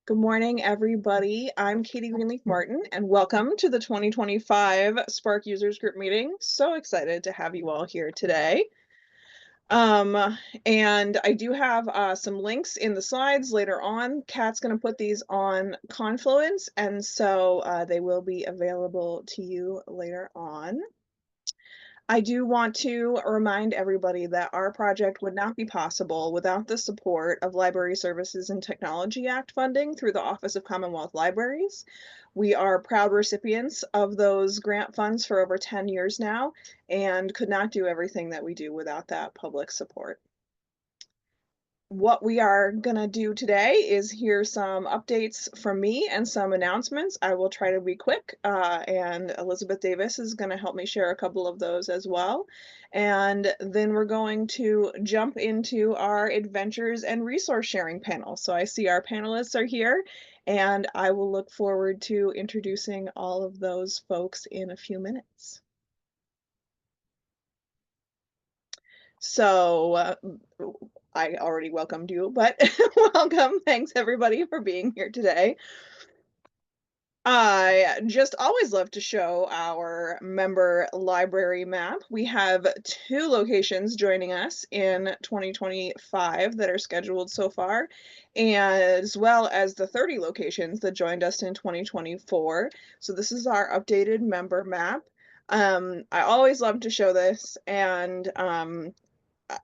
Good morning, everybody. I'm Katie Greenleaf Martin, and welcome to the 2025 Spark Users Group meeting. So excited to have you all here today. And I do have some links in the slides later on. Kat's going to put these on Confluence, and so they will be available to you later on. I do want to remind everybody that our project would not be possible without the support of Library Services and Technology Act funding through the Office of Commonwealth Libraries. We are proud recipients of those grant funds for over 10 years now and could not do everything that we do without that public support. What we are going to do today is hear some updates from me and some announcements. I will try to be quick, and Elizabeth Davis is going to help me share a couple of those as well. And then we're going to jump into our adventures and resource sharing panel. So I see our panelists are here, and I will look forward to introducing all of those folks in a few minutes. So I already welcomed you, but welcome. Thanks everybody for being here today. I just always love to show our member library map. We have 2 locations joining us in 2025 that are scheduled so far, as well as the 30 locations that joined us in 2024. So this is our updated member map. I always love to show this, and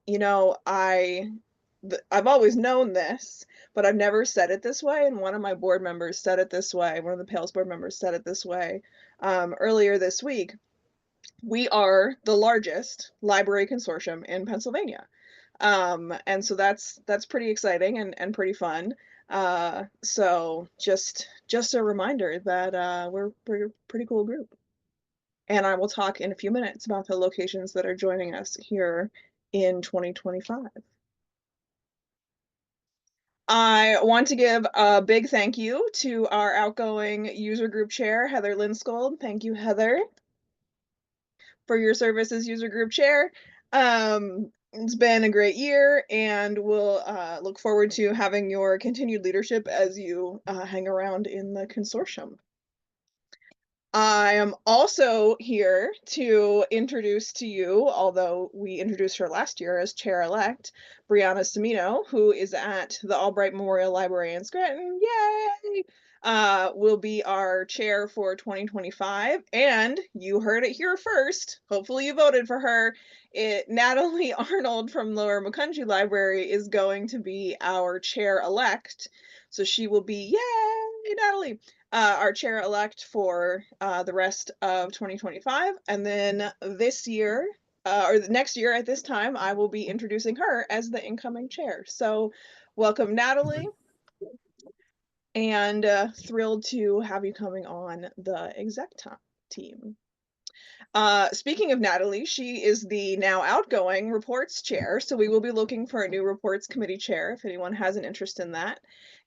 you know, I've always known this, but I've never said it this way, and one of my board members said it this way. One of the PaILS board members said it this way earlier this week. We are the largest library consortium in Pennsylvania, and so that's pretty exciting and pretty fun. So just a reminder that we're a pretty cool group. And I will talk in a few minutes about the locations that are joining us here in 2025. I want to give a big thank you to our outgoing user group chair, Heather Lindskold. Thank you, Heather, for your service as user group chair. It's been a great year, and we'll look forward to having your continued leadership as you hang around in the consortium. I am also here to introduce to you, although we introduced her last year as chair-elect, Briana Cimino, who is at the Albright Memorial Library in Scranton. Yay! Will be our chair for 2025, and you heard it here first. Hopefully you voted for her. Natalie Arnold from Lower Macungie Library is going to be our chair-elect, so she will be, yay, Natalie! Our chair-elect for the rest of 2025. And then this year, or next year at this time, I will be introducing her as the incoming chair. So welcome, Natalie. And thrilled to have you coming on the exec team. Speaking of Natalie, she is the now outgoing reports chair, so we will be looking for a new reports committee chair if anyone has an interest in that.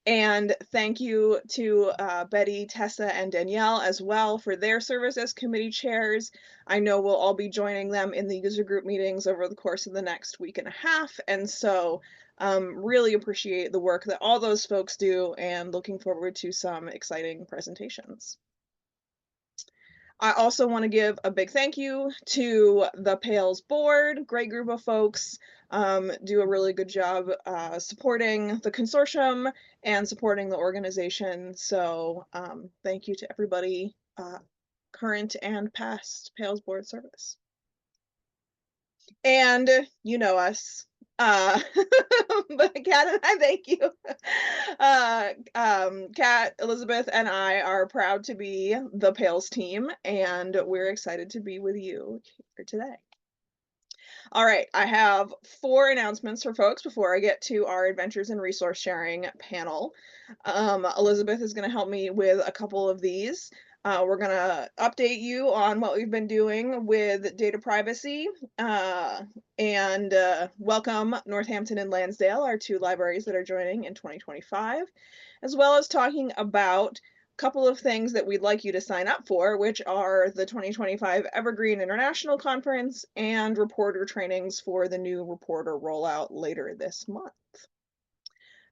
And thank you to Betty, Tessa, and Danielle as well for their service as committee chairs. I know we'll all be joining them in the user group meetings over the course of the next week and a half, and so really appreciate the work that all those folks do and looking forward to some exciting presentations. I also want to give a big thank you to the PaILS board, great group of folks, do a really good job supporting the consortium and supporting the organization. So thank you to everybody, current and past PaILS board service. And you know us, but Kat and I thank you. Kat, Elizabeth, and I are proud to be the PaILS team, and we're excited to be with you here today. All right, I have 4 announcements for folks before I get to our adventures and resource sharing panel. Elizabeth is going to help me with a couple of these. We're going to update you on what we've been doing with data privacy, and welcome Northampton and Lansdale, our 2 libraries that are joining in 2025, as well as talking about a couple of things that we'd like you to sign up for, which are the 2025 Evergreen International Conference and reporter trainings for the new reporter rollout later this month.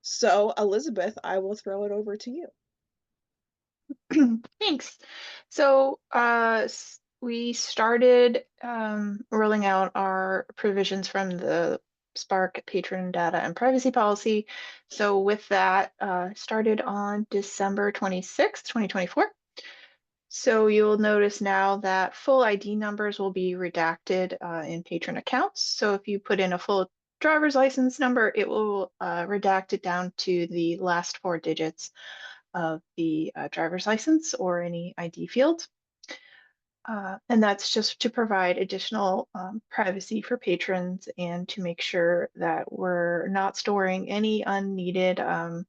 So, Elizabeth, I will throw it over to you. Thanks. So, we started rolling out our provisions from the Spark patron data and privacy policy. So, with that, started on December 26th, 2024. So, you'll notice now that full ID numbers will be redacted in patron accounts. So, if you put in a full driver's license number, it will redact it down to the last four digits of the driver's license or any ID field. And that's just to provide additional privacy for patrons and to make sure that we're not storing any unneeded, I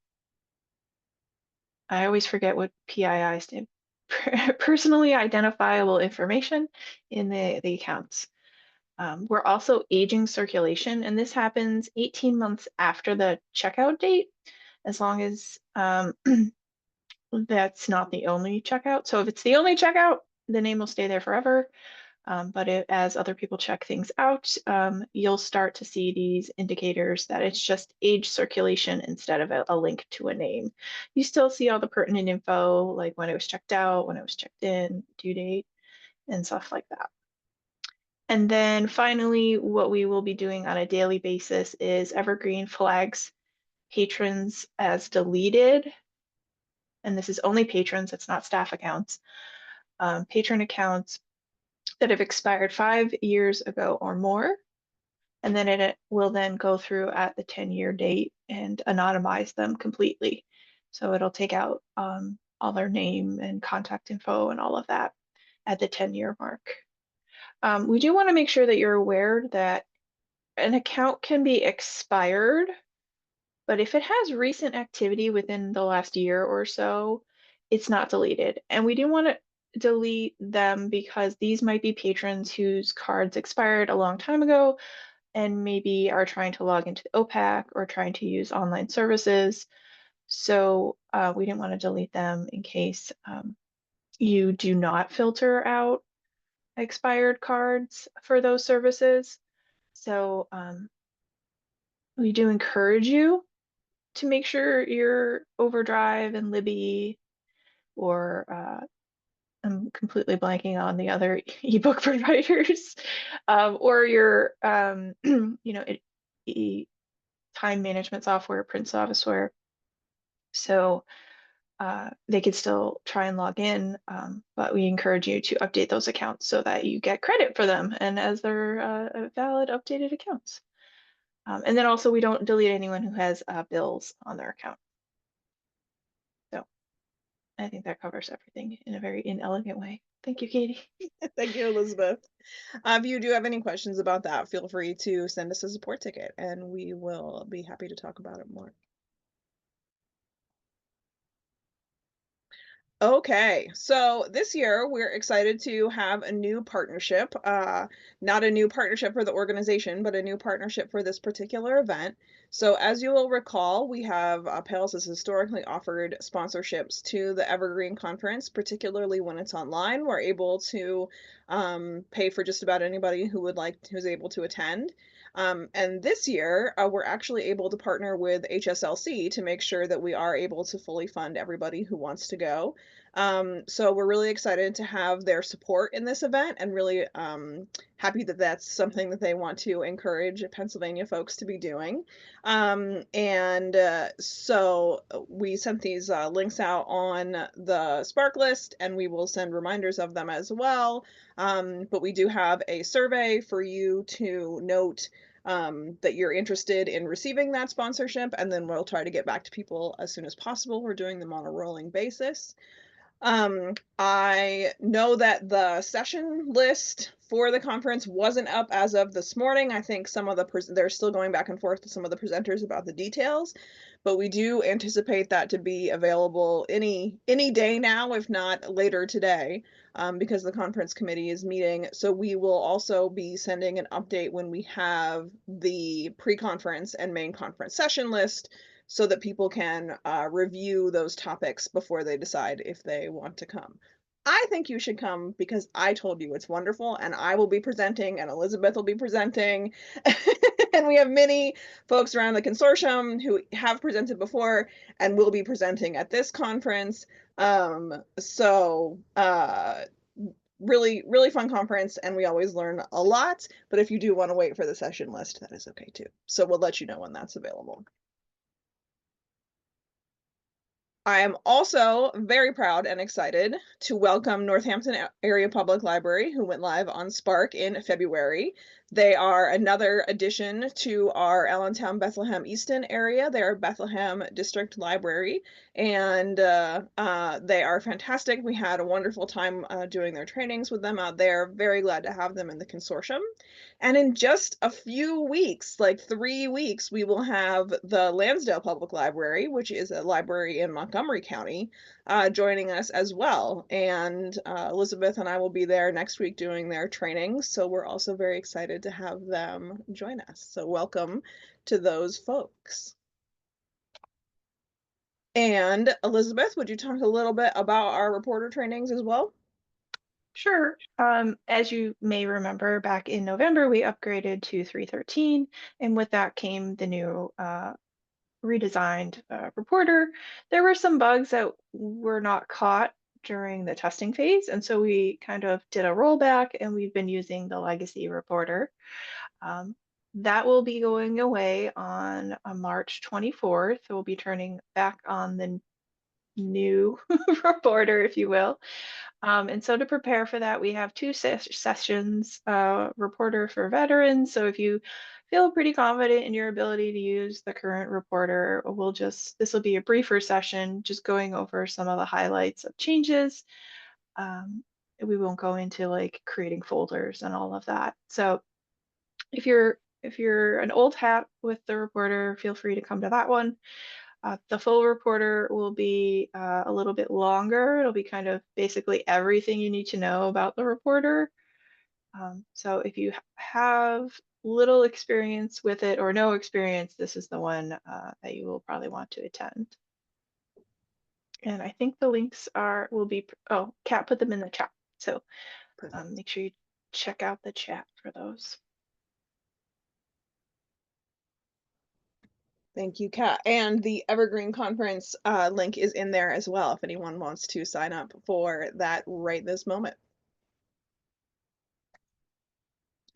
always forget what PII stand, personally identifiable information in the accounts. We're also aging circulation, and this happens 18 months after the checkout date, as long as that's not the only checkout. So if it's the only checkout, the name will stay there forever. But as other people check things out, you'll start to see these indicators that it's just age circulation instead of a link to a name. You still see all the pertinent info, like when it was checked out, when it was checked in, due date, and stuff like that. And then finally, what we will be doing on a daily basis is Evergreen flags patrons as deleted, and this is only patrons, it's not staff accounts. Patron accounts that have expired 5 years ago or more, and then it will then go through at the 10-year date and anonymize them completely. So it'll take out all their name and contact info and all of that at the 10-year mark. We do want to make sure that you're aware that an account can be expired, but if it has recent activity within the last year or so, it's not deleted. And we do want to delete them because these might be patrons whose cards expired a long time ago and maybe are trying to log into the OPAC or trying to use online services. So we didn't want to delete them in case you do not filter out expired cards for those services. So we do encourage you to make sure your Overdrive and Libby or I'm completely blanking on the other ebook providers or your time management software, print software. So they could still try and log in, but we encourage you to update those accounts so that you get credit for them and as they're valid updated accounts. And then also we don't delete anyone who has bills on their account. So I think that covers everything in a very inelegant way. Thank you, Katie. Thank you, Elizabeth. If you do have any questions about that, feel free to send us a support ticket and we will be happy to talk about it more. Okay, so this year we're excited to have a new partnership. Not a new partnership for the organization, but a new partnership for this particular event. So, as you will recall, we have PaILS has historically offered sponsorships to the Evergreen Conference, particularly when it's online. We're able to pay for just about anybody who's able to attend. And this year, we're actually able to partner with HSLC to make sure that we are able to fully fund everybody who wants to go. So we're really excited to have their support in this event and really happy that that's something that they want to encourage Pennsylvania folks to be doing. So we sent these links out on the Spark list and we will send reminders of them as well. But we do have a survey for you to note that you're interested in receiving that sponsorship, and then we'll try to get back to people as soon as possible. We're doing them on a rolling basis. I know that the session list for the conference wasn't up as of this morning. I think some of they're still going back and forth to some of the presenters about the details, but we do anticipate that to be available any day now, if not later today, because the conference committee is meeting. So we will also be sending an update when we have the pre-conference and main conference session list so that people can review those topics before they decide if they want to come. I think you should come because I told you it's wonderful and I will be presenting and Elizabeth will be presenting And we have many folks around the consortium who have presented before and will be presenting at this conference. Really, really fun conference, and we always learn a lot. But if you do want to wait for the session list, that is okay too. So we'll let you know when that's available. I am also very proud and excited to welcome Northampton Area Public Library, who went live on Spark in February. They are another addition to our Allentown, Bethlehem, Easton area. They are Bethlehem District Library, and they are fantastic. We had a wonderful time doing their trainings with them out there. Very glad to have them in the consortium. And in just a few weeks, like 3 weeks, we will have the Lansdale Public Library, which is a library in Montgomery County, joining us as well. And Elizabeth and I will be there next week doing their training. So we're also very excited to have them join us. So welcome to those folks. And Elizabeth, would you talk a little bit about our reporter trainings as well? Sure. As you may remember, back in November, we upgraded to 3.13, and with that came the new redesigned reporter. There were some bugs that were not caught during the testing phase, and so we kind of did a rollback, and we've been using the legacy reporter. That will be going away on March 24th. We'll be turning back on the new reporter, if you will. And so to prepare for that, we have two sessions, reporter for veterans. So if you feel pretty confident in your ability to use the current reporter, this will be a briefer session, just going over some of the highlights of changes. We won't go into like creating folders and all of that. So if you're an old hat with the reporter, feel free to come to that one. The full reporter will be a little bit longer. It'll be kind of basically everything you need to know about the reporter. So if you have little experience with it or no experience, this is the one that you will probably want to attend. And I think the links oh, Kat put them in the chat. So make sure you check out the chat for those. Thank you, Kat. And the Evergreen Conference link is in there as well if anyone wants to sign up for that right this moment.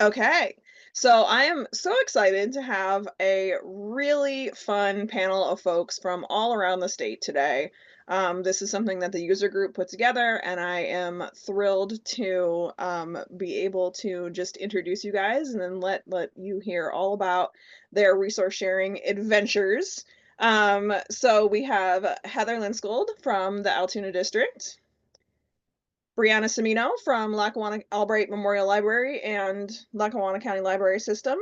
Okay, so I am so excited to have a really fun panel of folks from all around the state today. This is something that the user group put together, and I am thrilled to be able to just introduce you guys and then let you hear all about their resource sharing adventures. So we have Heather Lindskold from the Altoona district, Briana Cimino from Lackawanna Albright Memorial Library and Lackawanna County Library System,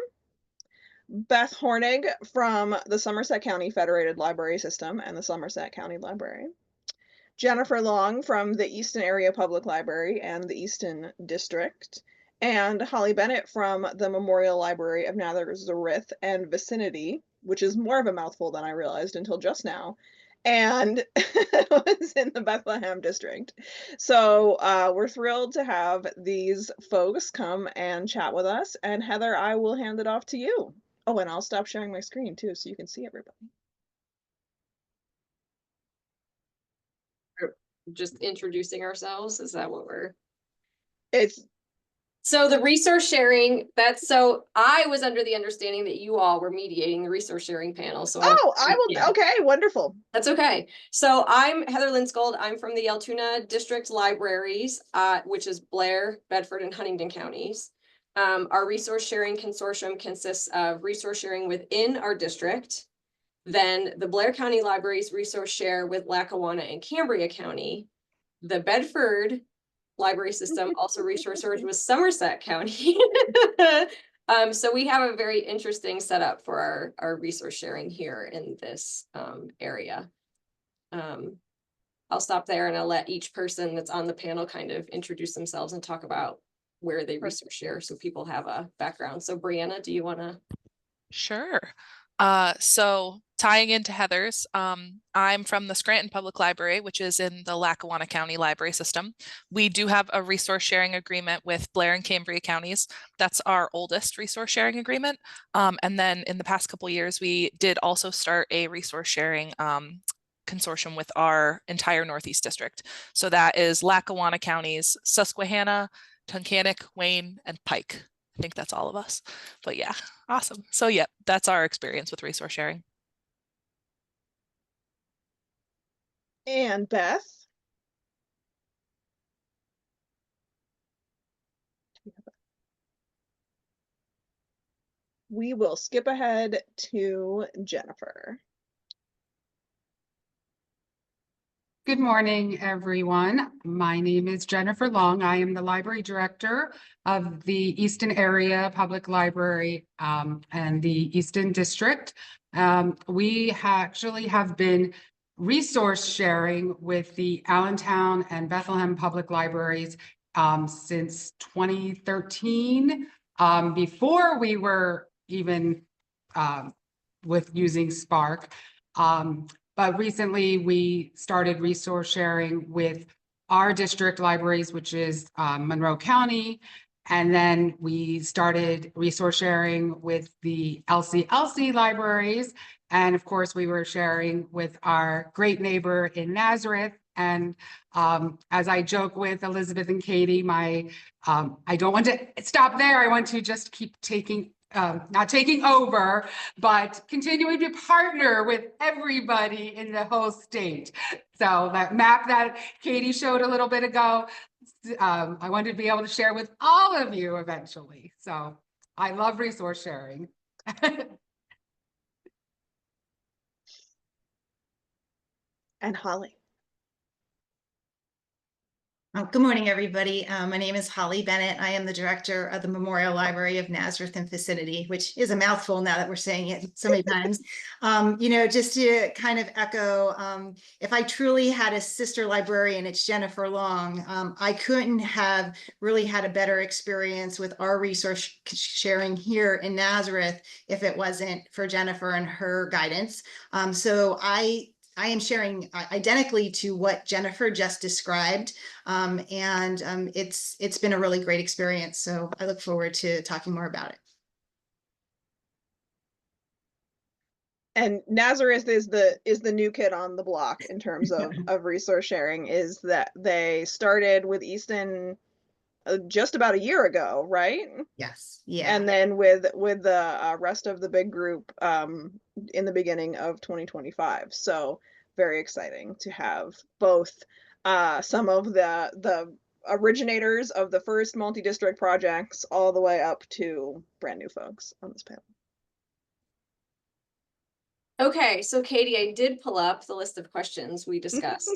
Beth Hornig from the Somerset County Federated Library System and the Somerset County Library, Jennifer Long from the Easton Area Public Library and the Easton District, and Holly Bennett from the Memorial Library of Nazareth and Vicinity, which is more of a mouthful than I realized until just now, and was in the Bethlehem district. So we're thrilled to have these folks come and chat with us. And Heather, I will hand it off to you. Oh, and I'll stop sharing my screen too so you can see everybody. Just introducing ourselves, is that what we're... It's So the resource sharing, so I was under the understanding that you all were mediating the resource sharing panel. So I will. Yeah. Okay, wonderful. That's okay. So I'm Heather Lindskold. I'm from the Altoona District Libraries, which is Blair, Bedford, and Huntingdon counties. Our resource sharing consortium consists of resource sharing within our district. Then the Blair County Libraries resource share with Lackawanna and Cambria County. The Bedford Library System also resource shares with Somerset County. So we have a very interesting setup for our resource sharing here in this area. I'll stop there and I'll let each person that's on the panel kind of introduce themselves and talk about where they resource share so people have a background. So Briana, do you want to? Sure. So tying into Heather's, I'm from the Scranton Public Library, which is in the Lackawanna County Library System. We do have a resource sharing agreement with Blair and Cambria counties. That's our oldest resource sharing agreement. And then in the past couple of years, we did also start a resource sharing consortium with our entire Northeast district. So that is Lackawanna counties, Susquehanna, Tunkhannock, Wayne, and Pike. I think that's all of us, but yeah, awesome. So yeah, that's our experience with resource sharing. And Beth. We will skip ahead to Jennifer. Good morning, everyone. My name is Jennifer Long. I am the library director of the Easton Area Public Library and the Easton District. We actually have been resource sharing with the Allentown and Bethlehem Public Libraries since 2013, before we were even with using Spark. But recently we started resource sharing with our district libraries, which is Monroe County. And then we started resource sharing with the LCLC libraries. And of course, we were sharing with our great neighbor in Nazareth. And as I joke with Elizabeth and Katie, I don't want to stop there. I want to just keep not taking over, but continuing to partner with everybody in the whole state. So that map that Katie showed a little bit ago, I wanted to be able to share with all of you eventually. So I love resource sharing. And Holly. Good morning, everybody. My name is Holly Bennett. I am the director of the Memorial Library of Nazareth and Vicinity, which is a mouthful now that we're saying it so many times. Just to kind of echo, if I truly had a sister librarian, it's Jennifer Long. I couldn't have really had a better experience with our resource sharing here in Nazareth if it wasn't for Jennifer and her guidance. So I am sharing identically to what Jennifer just described. It's been a really great experience. So I look forward to talking more about it. And Nazareth is the new kid on the block in terms of resource sharing. Is that they started with Easton just about a year ago, right? Yes. Yeah. And then with the rest of the big group in the beginning of 2025. So very exciting to have both some of the originators of the first multi-district projects all the way up to brand new folks on this panel. Okay, so Katie, I did pull up the list of questions we discussed.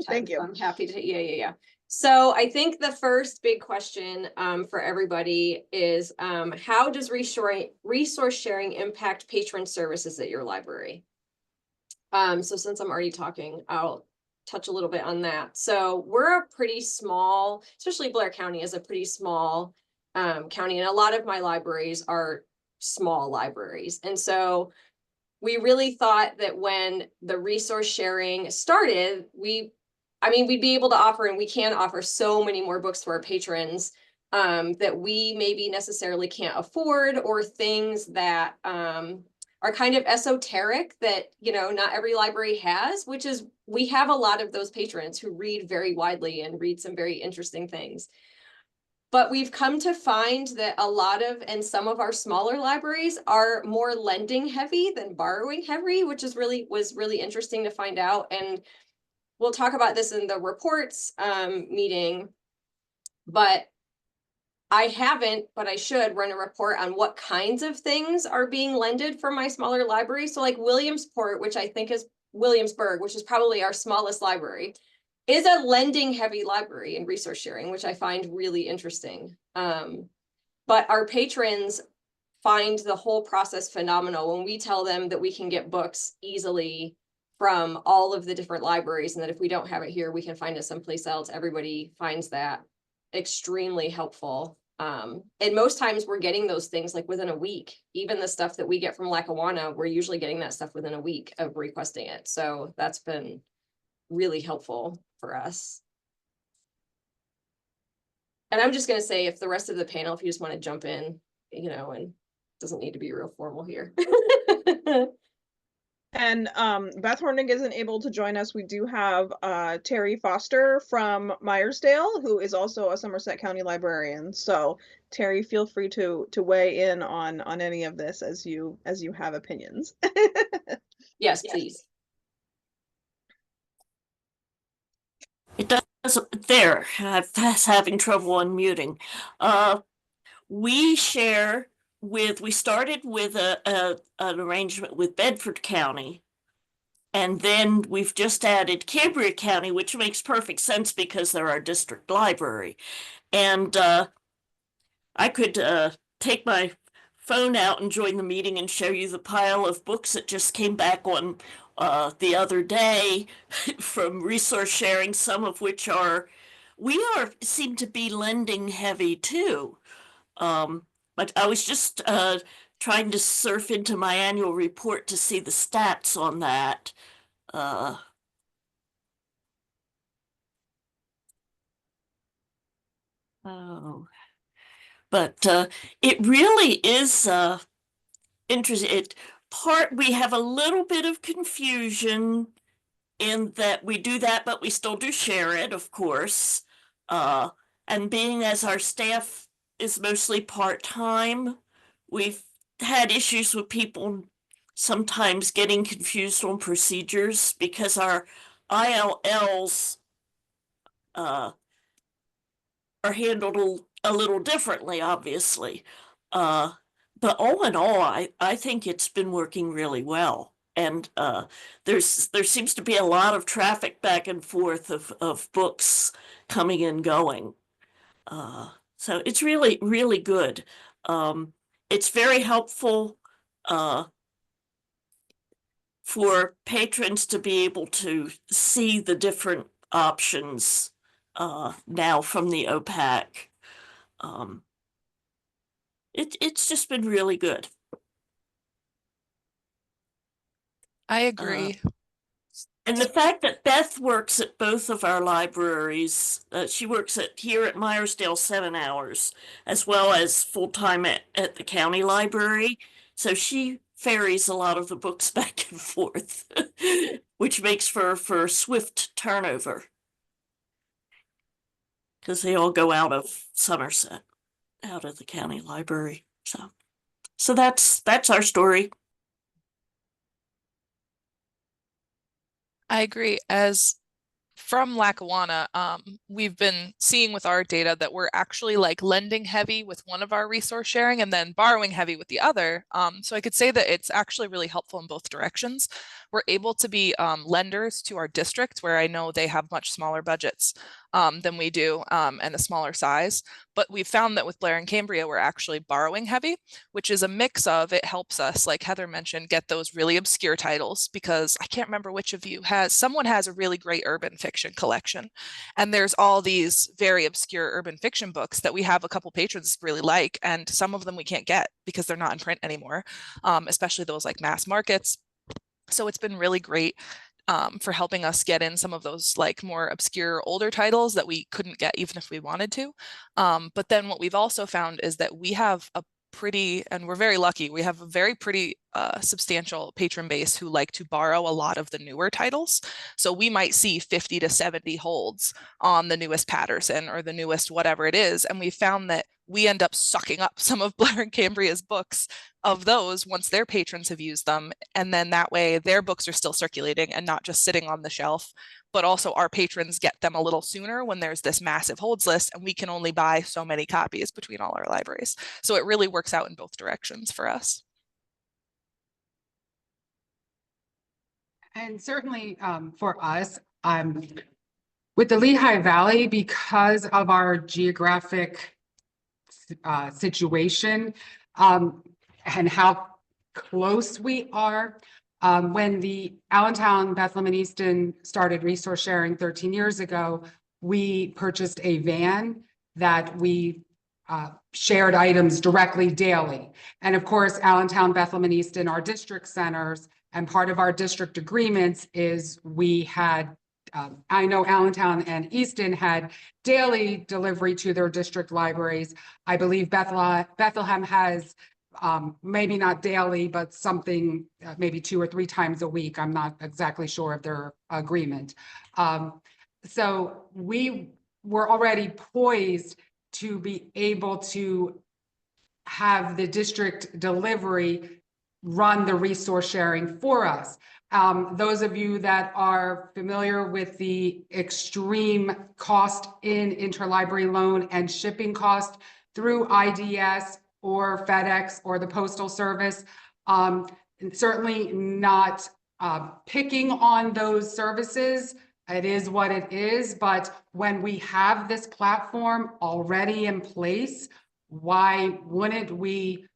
Thank you. I'm happy to, yeah. So I think the first big question for everybody is how does resource sharing impact patron services at your library? So since I'm already talking, I'll touch a little bit on that. So we're a pretty small, especially Blair County is a pretty small county, and a lot of my libraries are small libraries. And so we really thought that when the resource sharing started, we'd be able to offer, and we can offer so many more books to our patrons that we maybe necessarily can't afford, or things that are kind of esoteric that, not every library has, which is, we have a lot of those patrons who read very widely and read some very interesting things. But we've come to find that a lot of, and some of our smaller libraries are more lending heavy than borrowing heavy, which was really interesting to find out. And we'll talk about this in the reports meeting, but I haven't, but I should run a report on what kinds of things are being lended from my smaller library. So like Williamsport, which I think is Williamsburg, which is probably our smallest library, is a lending heavy library in resource sharing, which I find really interesting. But our patrons find the whole process phenomenal when we tell them that we can get books easily from all of the different libraries, and that if we don't have it here, we can find it someplace else. Everybody finds that extremely helpful. And most times we're getting those things like within a week. Even the stuff that we get from Lackawanna, we're usually getting that stuff within a week of requesting it. So that's been really helpful for us. And I'm just going to say, if the rest of the panel, if you just want to jump in, you know, and doesn't need to be real formal here. And Beth Hornig isn't able to join us. We do have Terry Foster from Myersdale, who is also a Somerset County librarian. So Terry, feel free to weigh in on any of this as you have opinions. Yes, please. It doesn't there. I'm having trouble unmuting. We share with, we started with an arrangement with Bedford County. And then we've just added Cambria County, which makes perfect sense because they're our district library. And I could take my phone out and join the meeting and show you the pile of books that just came back on the other day from resource sharing, some of which seem to be lending heavy too. But I was just trying to surf into my annual report to see the stats on that. But it really is interesting. We have a little bit of confusion in that we do that, but we still do share it, of course. And being as our staff is mostly part-time, we've had issues with people sometimes getting confused on procedures because our ILLs are handled a little differently, obviously. But all in all, I think it's been working really well. And there seems to be a lot of traffic back and forth of books coming and going. So it's really, really good. It's very helpful for patrons to be able to see the different options now from the OPAC. It's just been really good. I agree. And the fact that Beth works at both of our libraries, she works here at Myersdale 7 hours, as well as full-time at the county library. So she ferries a lot of the books back and forth, which makes for swift turnover. Because they all go out of Somerset, out of the county library. So that's our story. I agree. As from Lackawanna, we've been seeing with our data that we're actually like lending heavy with one of our resource sharing and then borrowing heavy with the other. So I could say that it's actually really helpful in both directions. We're able to be lenders to our district where I know they have much smaller budgets than we do and a smaller size. But we've found that with Blair and Cambria, we're actually borrowing heavy, which is a mix of, it helps us, like Heather mentioned, get those really obscure titles, because I can't remember which of you someone has a really great urban fiction collection. And there's all these very obscure urban fiction books that we have a couple patrons really like, and some of them we can't get because they're not in print anymore, especially those like mass markets. So it's been really great for helping us get in some of those like more obscure older titles that we couldn't get even if we wanted to. But then what we've also found is that we have a pretty, and we're very lucky, we have a very pretty substantial patron base who like to borrow a lot of the newer titles. So we might see 50 to 70 holds on the newest Patterson or the newest whatever it is. And we found that we end up sucking up some of Blair and Cambria's books of those once their patrons have used them. And then that way their books are still circulating and not just sitting on the shelf, but also our patrons get them a little sooner when there's this massive holds list and we can only buy so many copies between all our libraries. So it really works out in both directions for us. And certainly for us, with the Lehigh Valley, because of our geographic situation and how close we are, when the Allentown, Bethlehem, and Easton started resource sharing 13 years ago, we purchased a van that we shared items directly daily. And of course, Allentown, Bethlehem, and Easton are district centers. And part of our district agreements is we had, I know Allentown and Easton had daily delivery to their district libraries. I believe Bethlehem has maybe not daily, but something maybe 2 or 3 times a week. I'm not exactly sure of their agreement. So we were already poised to be able to have the district delivery run the resource sharing for us. Those of you that are familiar with the extreme cost in interlibrary loan and shipping cost through IDS or FedEx or the Postal Service, certainly not picking on those services. It is what it is, but when we have this platform already in place, why wouldn't we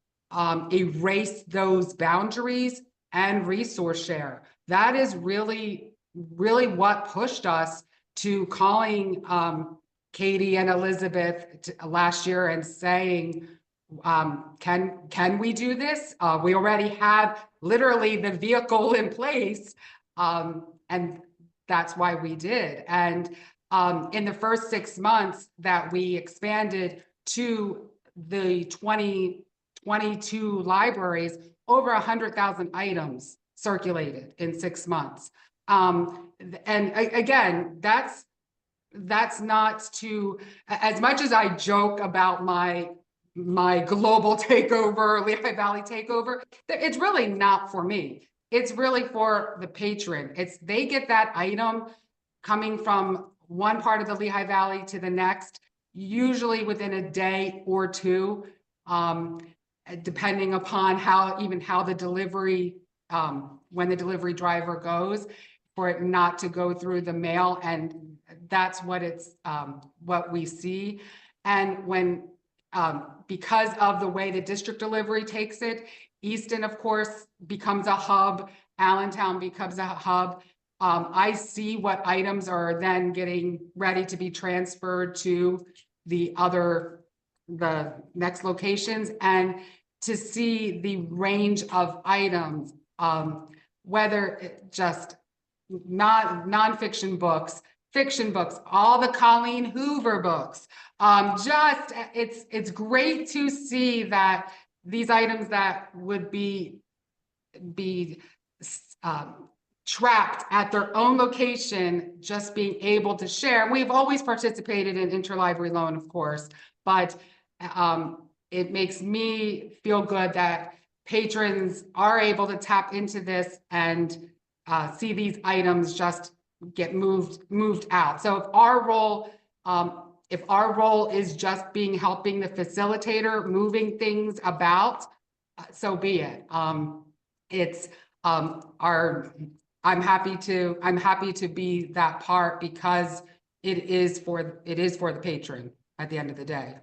erase those boundaries and resource share? That is really what pushed us to calling Katie and Elizabeth last year and saying, can we do this? We already have literally the vehicle in place, and that's why we did. And in the first 6 months that we expanded to the 2022 libraries, over 100,000 items circulated in 6 months. And again, that's not to, as much as I joke about my global takeover, Lehigh Valley takeover, it's really not for me. It's really for the patron. They get that item coming from one part of the Lehigh Valley to the next, usually within a day or two, depending upon how the delivery, when the delivery driver goes, for it not to go through the mail. And that's what what we see. And when, because of the way the district delivery takes it, Easton, of course, becomes a hub. Allentown becomes a hub. I see what items are then getting ready to be transferred to the next locations, and to see the range of items, whether it just nonfiction books, fiction books, all the Colleen Hoover books. It's great to see that these items that would be trapped at their own location, just being able to share. We've always participated in interlibrary loan, of course, but it makes me feel good that patrons are able to tap into this and see these items just get moved out. So if our role is just helping the facilitator, moving things about, so be it. I'm happy to be that part, because it is for the patron at the end of the day.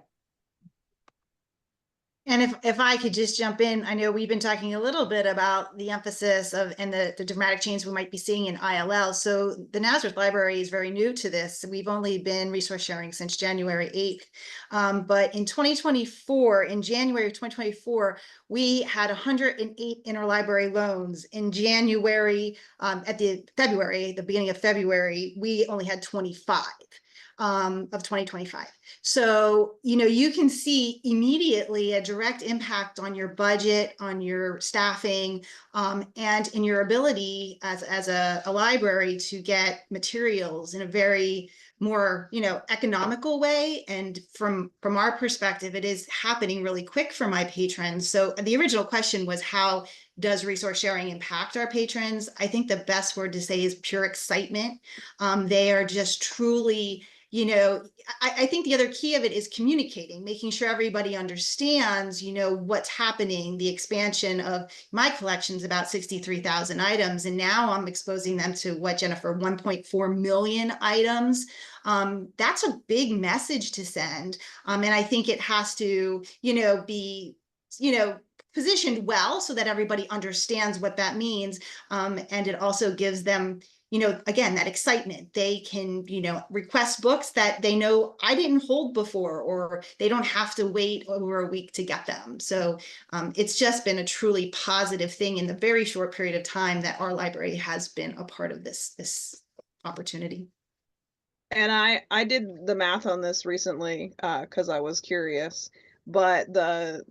And if I could just jump in, I know we've been talking a little bit about the emphasis of and the dramatic change we might be seeing in ILL. So the Nazareth Library is very new to this. We've only been resource sharing since January 8th. But in 2024, in January of 2024, we had 108 interlibrary loans. In January, at the beginning of February, we only had 25. Of 2025. So, you can see immediately a direct impact on your budget, on your staffing, and in your ability as a library to get materials in a very more, economical way. And from our perspective, it is happening really quick for my patrons. So the original question was, how does resource sharing impact our patrons? I think the best word to say is pure excitement. They are just truly, I think the other key of it is communicating, making sure everybody understands, what's happening, the expansion of my collection's about 63,000 items. And now I'm exposing them to what, Jennifer, 1.4 million items. That's a big message to send. And I think it has to, be, positioned well so that everybody understands what that means. And it also gives them, you know, again, that excitement. They can, you know, request books that they know I didn't hold before, or they don't have to wait over a week to get them. So it's just been a truly positive thing in the very short period of time that our library has been a part of this opportunity. And I did the math on this recently because I was curious, but the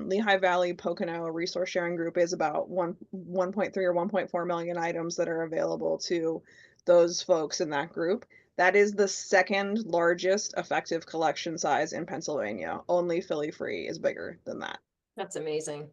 Lehigh Valley Pocono resource sharing group is about 1.3 or 1.4 million items that are available to those folks in that group. That is the second largest effective collection size in Pennsylvania. Only Philly Free is bigger than that. That's amazing.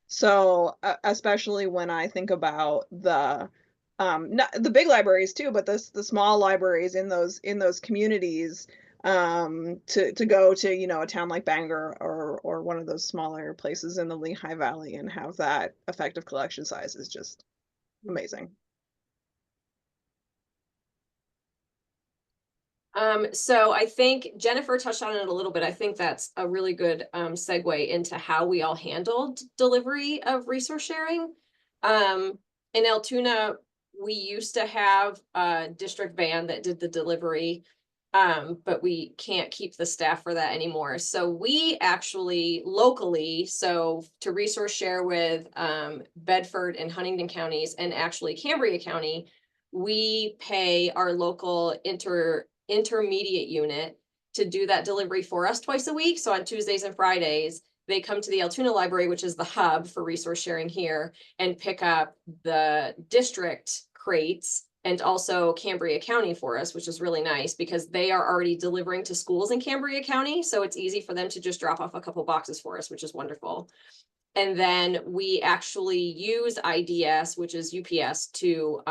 So especially when I think about not the big libraries too, but the small libraries in those communities, to go to, you know, a town like Bangor or one of those smaller places in the Lehigh Valley and have that effective collection size is just amazing. So I think Jennifer touched on it a little bit. I think that's a really good segue into how we all handled delivery of resource sharing. In Altoona, we used to have a district van that did the delivery, but we can't keep the staff for that anymore. So we actually locally, so to resource share with Bedford and Huntingdon counties, and actually Cambria County, we pay our local intermediate unit to do that delivery for us twice a week. So on Tuesdays and Fridays, they come to the Altoona library, which is the hub for resource sharing here, and pick up the district crates and also Cambria County for us, which is really nice because they are already delivering to schools in Cambria County. So it's easy for them to just drop off a couple boxes for us, which is wonderful. And then we actually use IDS, which is UPS, to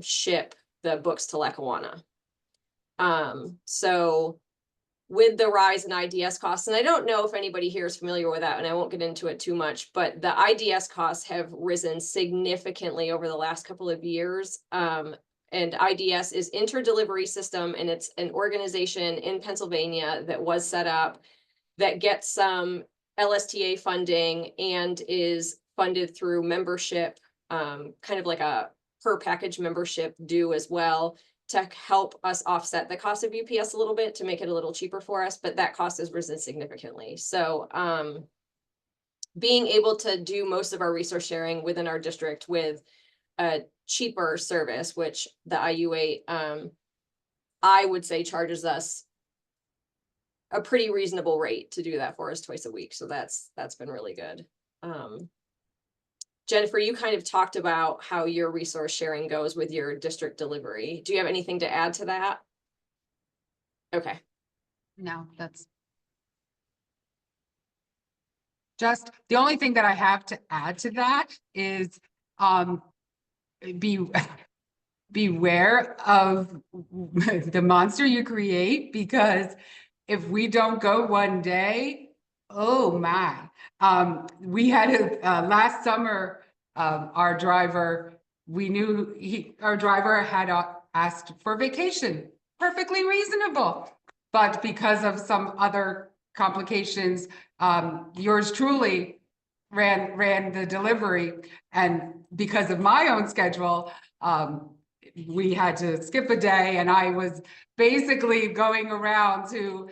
ship the books to Lackawanna. So with the rise in IDS costs, and I don't know if anybody here is familiar with that, and I won't get into it too much, but the IDS costs have risen significantly over the last couple of years. And IDS is Interdelivery System, and it's an organization in Pennsylvania that was set up that gets some LSTA funding and is funded through membership, kind of like a per package membership due as well, to help us offset the cost of UPS a little bit, to make it a little cheaper for us, but that cost has risen significantly. So being able to do most of our resource sharing within our district with a cheaper service, which the IU8, I would say charges us a pretty reasonable rate to do that for us twice a week. So that's been really good. Jennifer, you kind of talked about how your resource sharing goes with your district delivery. Do you have anything to add to that? Okay. No, that's just the only thing that I have to add to that is beware of the monster you create, because if we don't go one day, oh my. We had last summer, our driver, we knew our driver had asked for vacation, perfectly reasonable. But because of some other complications, yours truly ran the delivery. And because of my own schedule, we had to skip a day, and I was basically going around to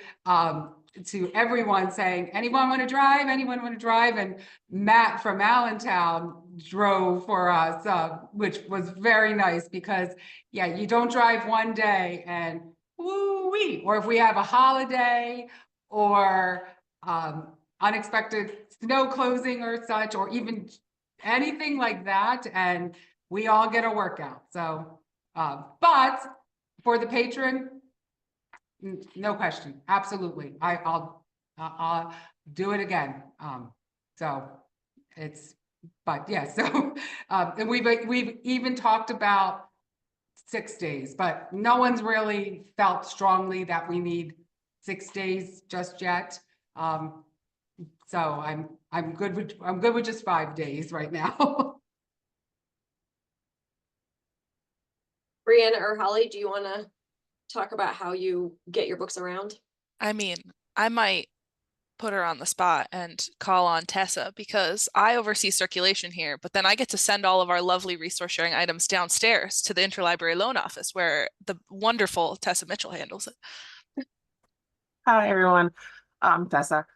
everyone saying, anyone want to drive? Anyone want to drive? And Matt from Allentown drove for us, which was very nice because, yeah, you don't drive one day and woo-wee. Or if we have a holiday or unexpected snow closing or such, or even anything like that, and we all get a workout. So, but for the patron, no question, absolutely. I'll do it again. So it's, but yeah, so and we've even talked about 6 days, but no one's really felt strongly that we need 6 days just yet. So I'm good with just 5 days right now. Briana or Holly, do you want to talk about how you get your books around? I mean, I might put her on the spot and call on Tessa because I oversee circulation here, but then I get to send all of our lovely resource sharing items downstairs to the interlibrary loan office where the wonderful Tessa Mitchell handles it. Hi, everyone. Tessa.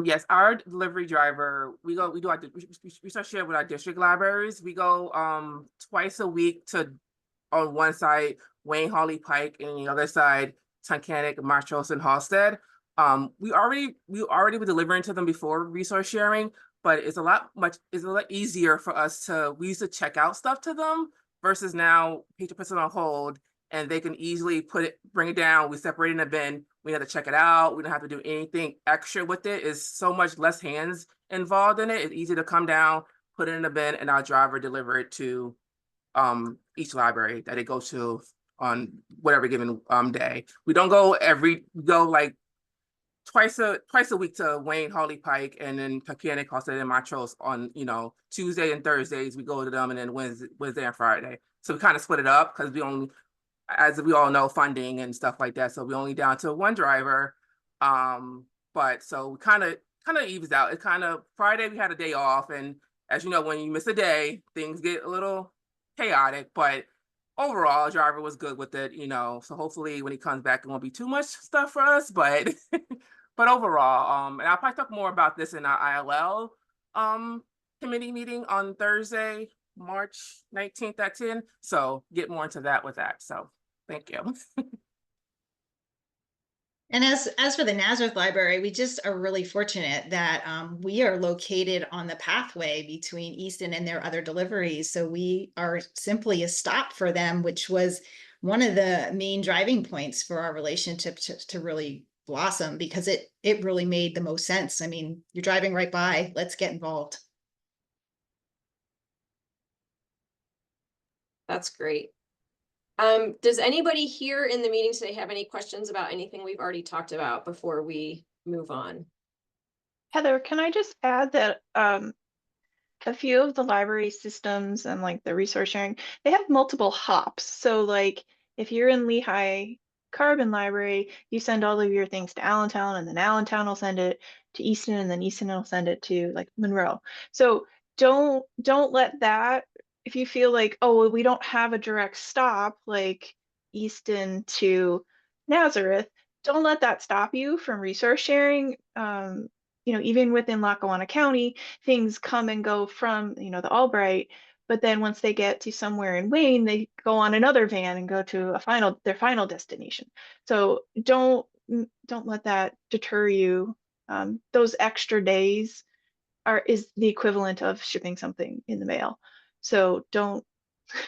Yes, our delivery driver, we do our research share with our district libraries. We go twice a week to, on one side, Wayne Hawley Pike, and the other side, Tunkhannock, Montrose, and Halstead. We already were delivering to them before resource sharing, but it's a lot easier for us we used to check out stuff to them versus now patient puts it on hold and they can easily bring it down. We separate it in a bin. We have to check it out. We don't have to do anything extra with it. It's so much less hands involved in it. It's easy to come down, put it in a bin, and our driver deliver it to each library that it goes to on whatever given day. We don't go like twice a week to Wayne Hawley Pike, and then Tunkhannock, Halstead, and Montrose on Tuesday and Thursdays we go to them, and then Wednesday and Friday. So we kind of split it up because as we all know, funding and stuff like that. So we only down to one driver. But so we kind of evens out. It Friday we had a day off, and as you know, when you miss a day, things get a little chaotic. But overall, driver was good with it. So hopefully when he comes back, it won't be too much stuff for us. But but overall, and I'll probably talk more about this in our ILL committee meeting on Thursday, March 19th at 10. So get more into that with that. So thank you. And as for the Nazareth Library, we just are really fortunate that we are located on the pathway between Easton and their other deliveries. So we are simply a stop for them, which was one of the main driving points for our relationship to really blossom, because it really made the most sense. I mean, you're driving right by, let's get involved. That's great. Does anybody here in the meeting today have any questions about anything we've already talked about before we move on? Heather, can I just add that a few of the library systems and like the resource sharing, they have multiple hops. So like if you're in Lehigh Carbon Library, you send all of your things to Allentown, and then Allentown will send it to Easton, and then Easton will send it to like Monroe. So don't let that, if you feel like, oh, well, we don't have a direct stop like Easton to Nazareth, don't let that stop you from resource sharing. Even within Lackawanna County, things come and go from, the Albright, but then once they get to somewhere in Wayne, they go on another van and go to their final destination. So don't let that deter you. Those extra days is the equivalent of shipping something in the mail. So don't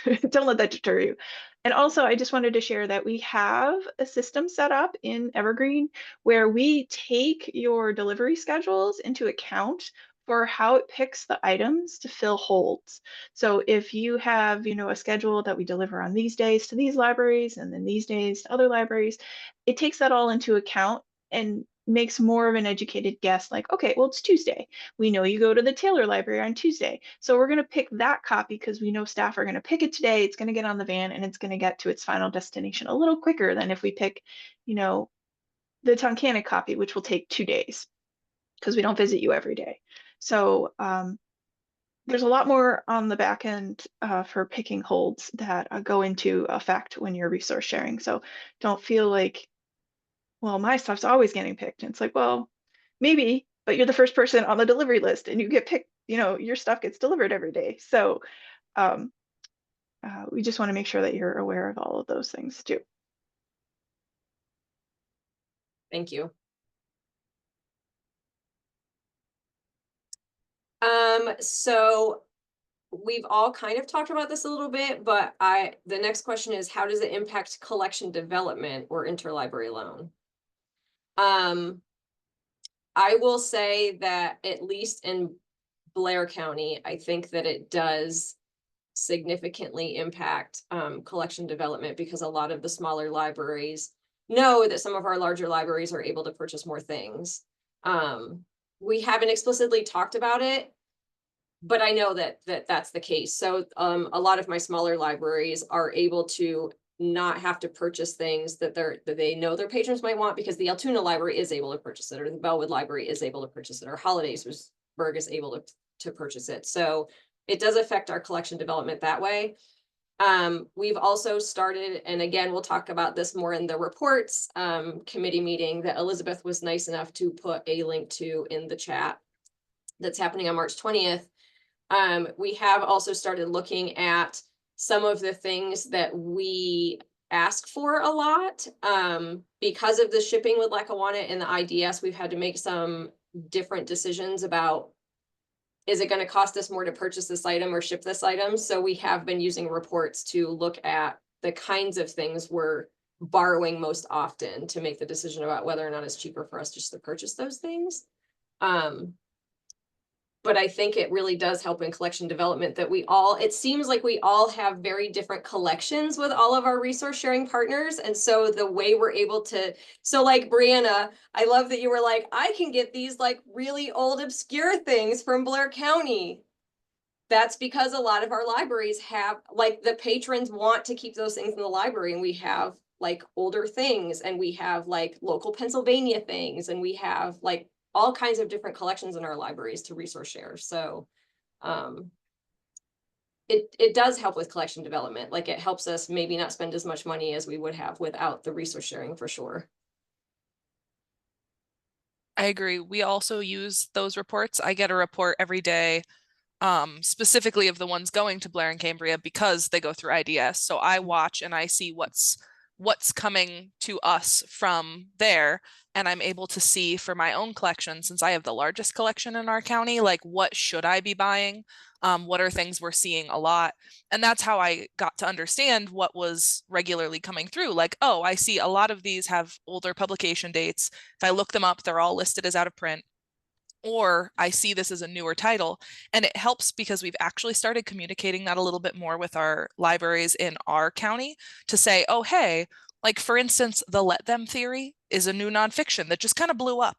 let that deter you. And also, I just wanted to share that we have a system set up in Evergreen where we take your delivery schedules into account for how it picks the items to fill holds. So if you have, a schedule that we deliver on these days to these libraries and then these days to other libraries, it takes that all into account and makes more of an educated guess, like, okay, well, it's Tuesday. We know you go to the Taylor Library on Tuesday. So we're going to pick that copy because we know staff are going to pick it today. It's going to get on the van and it's going to get to its final destination a little quicker than if we pick, the Tunkhannock copy, which will take 2 days because we don't visit you every day. So there's a lot more on the back end for picking holds that go into effect when you're resource sharing. So don't feel like, well, my stuff's always getting picked. And it's like, well, maybe, but you're the first person on the delivery list and you get picked, your stuff gets delivered every day. So we just want to make sure that you're aware of all of those things too. Thank you. So we've all kind of talked about this a little bit, but the next question is, how does it impact collection development or interlibrary loan? I will say that at least in Blair County, I think that it does significantly impact collection development, because a lot of the smaller libraries know that some of our larger libraries are able to purchase more things. We haven't explicitly talked about it, but I know that that's the case. So a lot of my smaller libraries are able to not have to purchase things that they know their patrons might want, because the Altoona Library is able to purchase it, or the Bellwood Library is able to purchase it, or Hollidaysburg is able to purchase it. So it does affect our collection development that way. We've also started, and again, we'll talk about this more in the reports committee meeting that Elizabeth was nice enough to put a link to in the chat, that's happening on March 20th. We have also started looking at some of the things that we ask for a lot. Because of the shipping with Lackawanna and the IDS, we've had to make some different decisions about, is it going to cost us more to purchase this item or ship this item? So we have been using reports to look at the kinds of things we're borrowing most often to make the decision about whether or not it's cheaper for us just to purchase those things. But I think it really does help in collection development that it seems like we all have very different collections with all of our resource sharing partners. And so the way we're able to, so like Briana, I love that you were like, I can get these like really old obscure things from Blair County. That's because a lot of our libraries have, like, the patrons want to keep those things in the library, and we have like older things, and we have like local Pennsylvania things, and we have like all kinds of different collections in our libraries to resource share. So it does help with collection development. Like, it helps us maybe not spend as much money as we would have without the resource sharing, for sure. I agree. We also use those reports. I get a report every day, specifically of the ones going to Blair and Cambria, because they go through IDS. So I watch and I see what's coming to us from there, and I'm able to see for my own collection, since I have the largest collection in our county, like, what should I be buying? What are things we're seeing a lot? And that's how I got to understand what was regularly coming through. Like, oh, I see a lot of these have older publication dates. If I look them up, they're all listed as out of print. Or I see this as a newer title, and it helps because we've actually started communicating that a little bit more with our libraries in our county to say, oh, hey, like, for instance, the Let Them theory is a new nonfiction that just kind of blew up.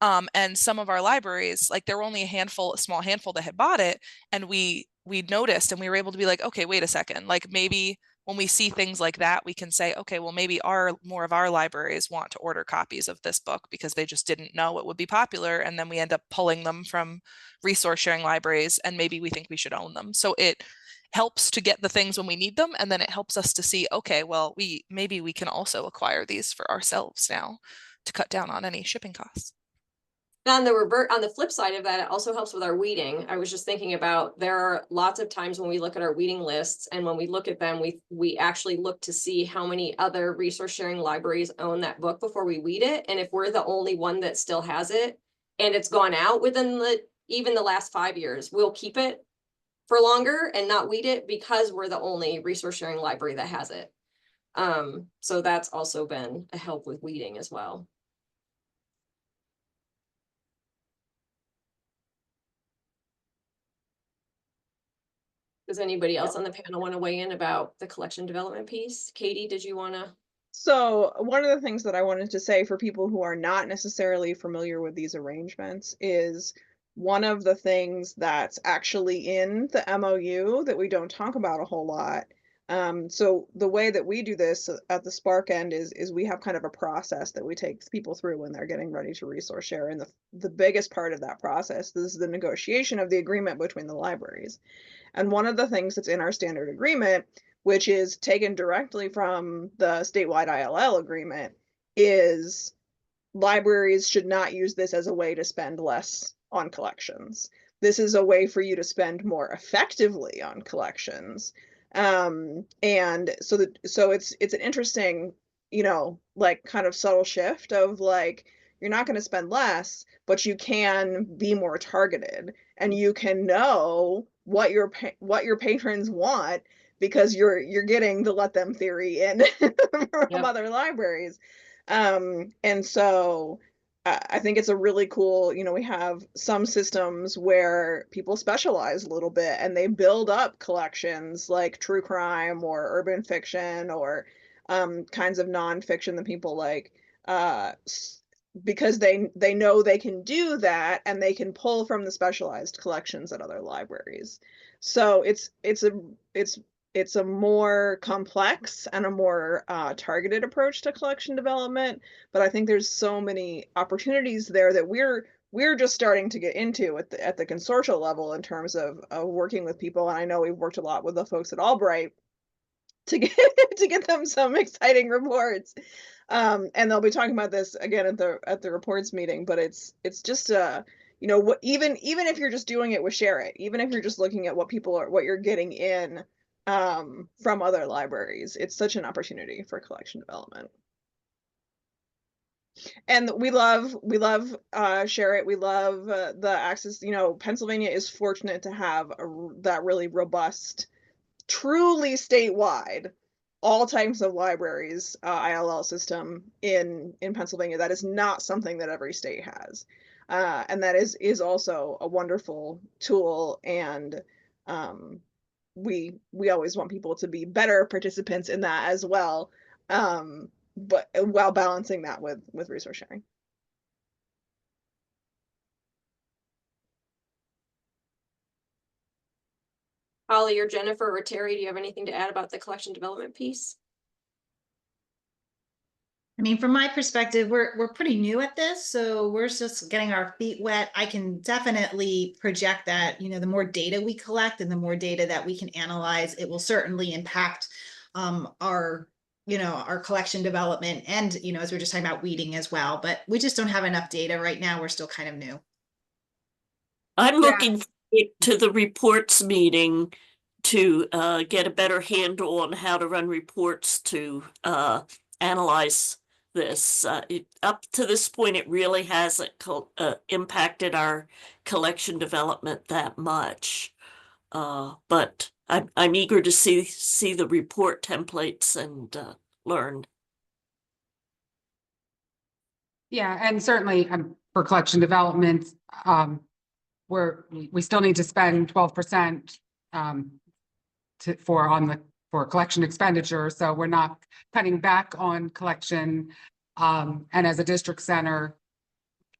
And some of our libraries, like, there were only a small handful that had bought it, and we noticed, and we were able to be like, okay, wait a second, like, maybe when we see things like that, we can say, okay, well, maybe more of our libraries want to order copies of this book because they just didn't know it would be popular. And then we end up pulling them from resource sharing libraries, and maybe we think we should own them. So it helps to get the things when we need them. And then it helps us to see, okay, well, maybe we can also acquire these for ourselves now to cut down on any shipping costs. On the flip side of that, it also helps with our weeding. I was just thinking about, there are lots of times when we look at our weeding lists, and when we look at them, we actually look to see how many other resource sharing libraries own that book before we weed it. And if we're the only one that still has it, and it's gone out within even the last 5 years, we'll keep it for longer and not weed it because we're the only resource sharing library that has it. So that's also been a help with weeding as well. Does anybody else on the panel want to weigh in about the collection development piece? Katie, did you want to? So one of the things that I wanted to say for people who are not necessarily familiar with these arrangements is, one of the things that's actually in the MOU that we don't talk about a whole lot. So the way that we do this at the Spark end is we have kind of a process that we take people through when they're getting ready to resource share. And the biggest part of that process is the negotiation of the agreement between the libraries. And one of the things that's in our standard agreement, which is taken directly from the statewide ILL agreement, is libraries should not use this as a way to spend less on collections. This is a way for you to spend more effectively on collections. And so it's an interesting, like, kind of subtle shift of, like, you're not going to spend less, but you can be more targeted, and you can know what your patrons want, because you're getting the Let Them theory in from other libraries. And so I think it's a really cool, we have some systems where people specialize a little bit and they build up collections like true crime or urban fiction or kinds of nonfiction that people like, because they know they can do that, and they can pull from the specialized collections at other libraries. So it's it's a more complex and a more targeted approach to collection development, but I think there's so many opportunities there that we're just starting to get into at the consortial level in terms of working with people. And I know we've worked a lot with the folks at Albright to get to get them some exciting reports. And they'll be talking about this again at the reports meeting, but it's just you know, what even if you're just doing it with Share It, even if you're just looking at what you're getting in from other libraries, it's such an opportunity for collection development. And we love Share It. We love the access. You know, Pennsylvania is fortunate to have that really robust, truly statewide, all types of libraries ILL system in Pennsylvania. That is not something that every state has, and that is also a wonderful tool. And we always want people to be better participants in that as well, but while balancing that with resource sharing. Holly or Jennifer or Terry, do you have anything to add about the collection development piece? I mean, from my perspective, we're pretty new at this, so we're just getting our feet wet. I can definitely project that, you know, the more data we collect and the more data that we can analyze, it will certainly impact our, you know, our collection development, and, you know, as we're just talking about weeding as well. But we just don't have enough data right now. We're still kind of new. I'm looking forward to the reports meeting to get a better handle on how to run reports to analyze this. Up to this point, it really hasn't impacted our collection development that much. But I'm eager to see the report templates and learn. Yeah, and certainly for collection development, we still need to spend 12% for collection expenditure. So we're not cutting back on collection. And as a district center,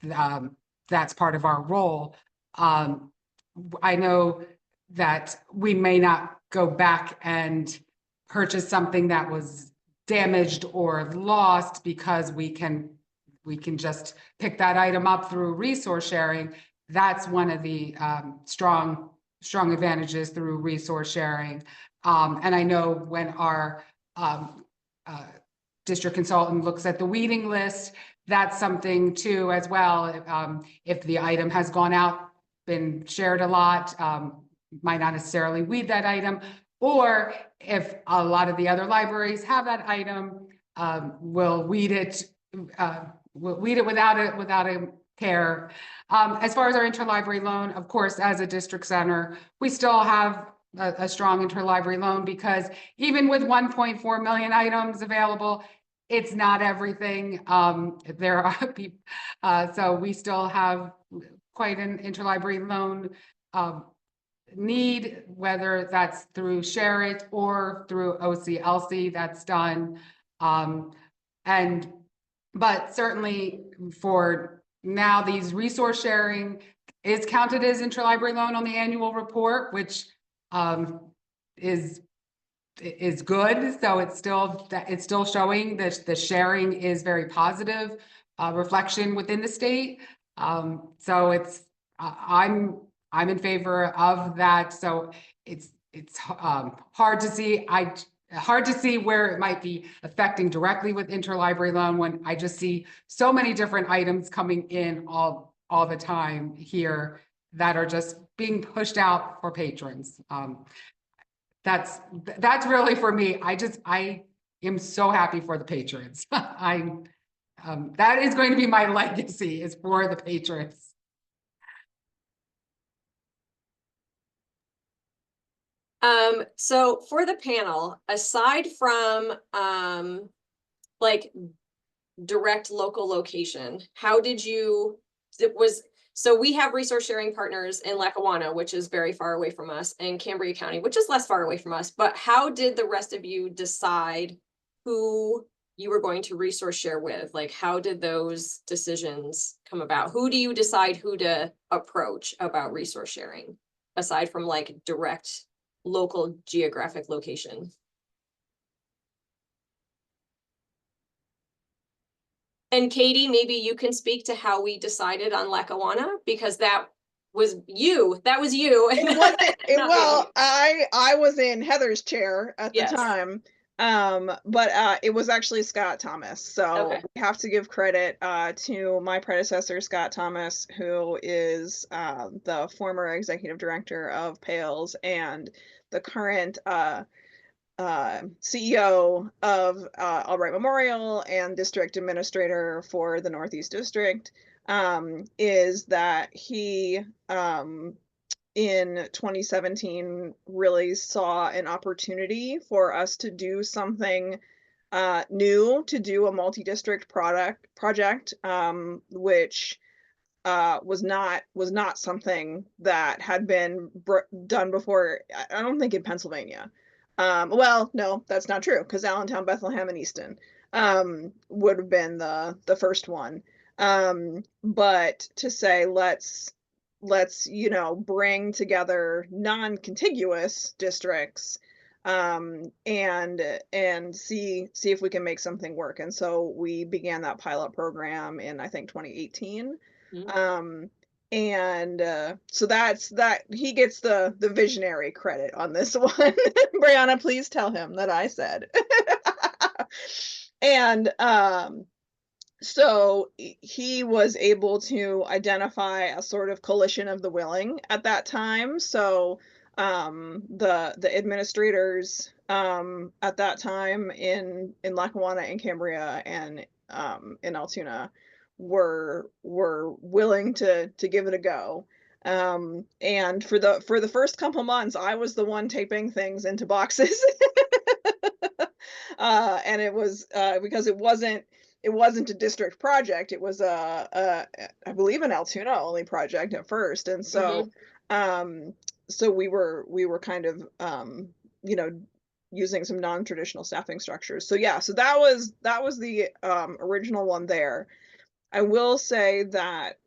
that's part of our role. I know that we may not go back and purchase something that was damaged or lost because we can just pick that item up through resource sharing. That's one of the strong advantages through resource sharing. And I know when our district consultant looks at the weeding list, that's something too as well. If the item has gone out, been shared a lot, might not necessarily weed that item, or if a lot of the other libraries have that item, we'll weed it. We'll weed it without a care. As far as our interlibrary loan, of course, as a district center, we still have a strong interlibrary loan, because even with 1.4 million items available, it's not everything. There are people, so we still have quite an interlibrary loan need, whether that's through Share It or through OCLC, that's done. But certainly for now, these resource sharing is counted as interlibrary loan on the annual report, which is good. So it's still showing that the sharing is very positive reflection within the state. So it's I'm in favor of that. So it's hard to see. Hard to see where it might be affecting directly with interlibrary loan, when I just see so many different items coming in all the time here that are just being pushed out for patrons. That's really for me. I am so happy for the patrons. That is going to be my legacy, is for the patrons. So for the panel, aside from like direct local location, how did you, so we have resource sharing partners in Lackawanna, which is very far away from us, and Cambria County, which is less far away from us, but how did the rest of you decide who you were going to resource share with? Like, how did those decisions come about? Who do you decide who to approach about resource sharing, aside from like direct local geographic location. And Katie, maybe you can speak to how we decided on Lackawanna, because that was you. That was you. It wasn't, Not well, me. I was in Heather's chair at the Yes. time. But it was actually Scott Thomas. So Okay. we have to give credit to my predecessor, Scott Thomas, who is the former executive director of PaILS and the current CEO of Albright Memorial and district administrator for the Northeast District. Is that he in 2017 really saw an opportunity for us to do something new, to do a multi-district project, which was not something that had been done before. I don't think in Pennsylvania. Well, no, that's not true, because Allentown, Bethlehem, and Easton would have been the first one. But to say let's bring together non-contiguous districts and see if we can make something work. And so we began that pilot program in, I think, 2018. So that's that. He gets the visionary credit on this one. Briana, please tell him that I said. And so he was able to identify a sort of coalition of the willing at that time. So the administrators at that time in Lackawanna and Cambria and in Altoona were willing to give it a go. And for the first couple months, I was the one taping things into boxes. And it was because it wasn't a district project. It was I believe an Altoona only project at first. And so so we were kind of using some non-traditional staffing structures. So yeah, so that was the original one there. I will say that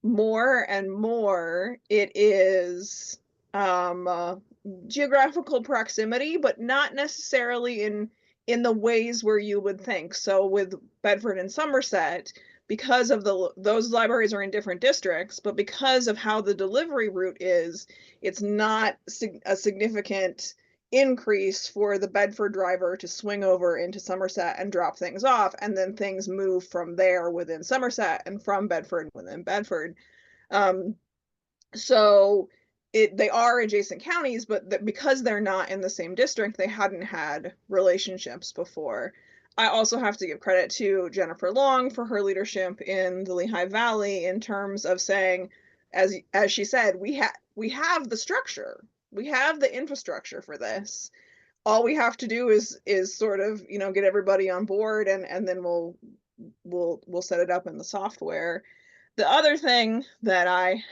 more and more it is geographical proximity, but not necessarily in the ways where you would think. So with Bedford and Somerset, because of those libraries are in different districts, but because of how the delivery route is, it's not a significant increase for the Bedford driver to swing over into Somerset and drop things off, and then things move from there within Somerset and from Bedford within Bedford. So they are adjacent counties, but because they're not in the same district, they hadn't had relationships before. I also have to give credit to Jennifer Long for her leadership in the Lehigh Valley in terms of saying, as she said, we have the structure, we have the infrastructure for this. All we have to do is sort of get everybody on board, and then we'll set it up in the software. The other thing that I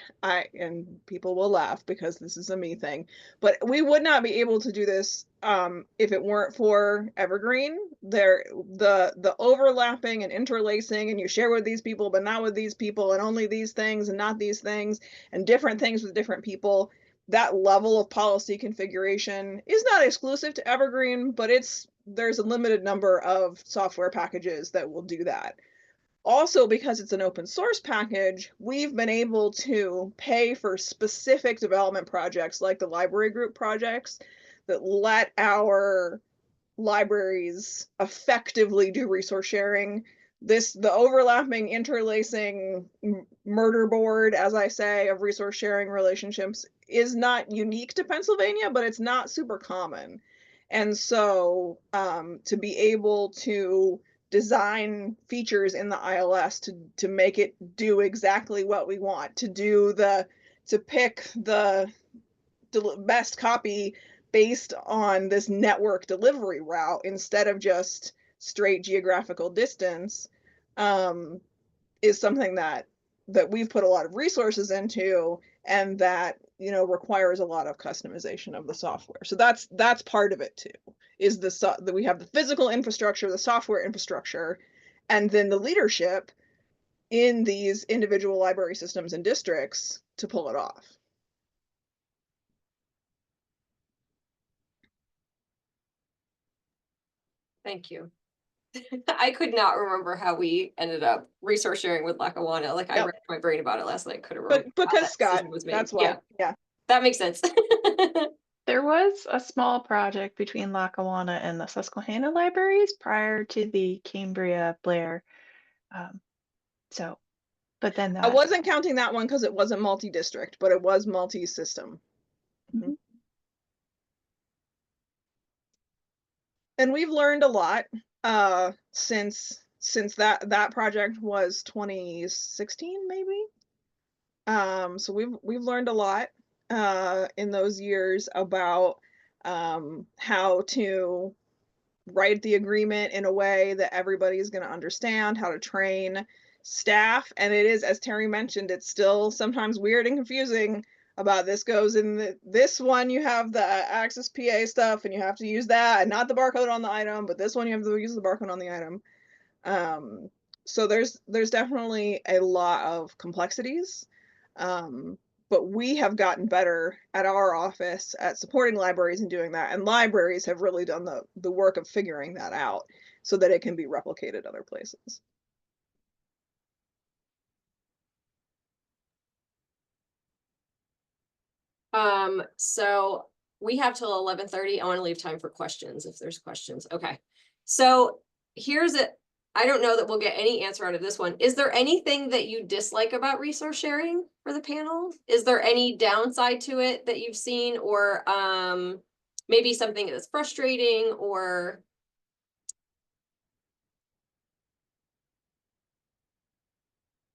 and people will laugh because this is a me thing, but we would not be able to do this if it weren't for Evergreen. The overlapping and interlacing, and you share with these people but not with these people, and only these things and not these things, and different things with different people. That level of policy configuration is not exclusive to Evergreen, but there's a limited number of software packages that will do that. Also, because it's an open source package, we've been able to pay for specific development projects like the library group projects that let our libraries effectively do resource sharing. The overlapping, interlacing murder board, as I say, of resource sharing relationships is not unique to Pennsylvania, but it's not super common. And so to be able to design features in the ILS to make it do exactly what we want, to pick the best copy based on this network delivery route instead of just straight geographical distance, is something that we've put a lot of resources into, and that requires a lot of customization of the software. So that's part of it too, is that we have the physical infrastructure, the software infrastructure, and then the leadership in these individual library systems and districts to pull it off. Thank you. I could not remember how we ended up resource sharing with Lackawanna. Like I Yep. racked my brain about it last night. Couldn't But remember. how because that Scott, decision was made. that's why. Yeah. That makes sense. There was a small project between Lackawanna and the Susquehanna libraries prior to the Cambria Blair. But then I that, wasn't counting that one because it wasn't multi-district, but it was multi-system. Mhm. And we've learned a lot since that project was 2016 maybe. So we've learned a lot in those years about how to write the agreement in a way that everybody's going to understand, how to train staff. And it is, as Terry mentioned, it's still sometimes weird and confusing about this goes in this one, you have the Access PA stuff and you have to use that and not the barcode on the item, but this one you have to use the barcode on the item. So there's definitely a lot of complexities. But we have gotten better at our office at supporting libraries and doing that. And libraries have really done the work of figuring that out so that it can be replicated other places. So we have till 11:30. I want to leave time for questions if there's questions. Okay. So here's it. I don't know that we'll get any answer out of this one. Is there anything that you dislike about resource sharing for the panel? Is there any downside to it that you've seen, or maybe something that's frustrating, or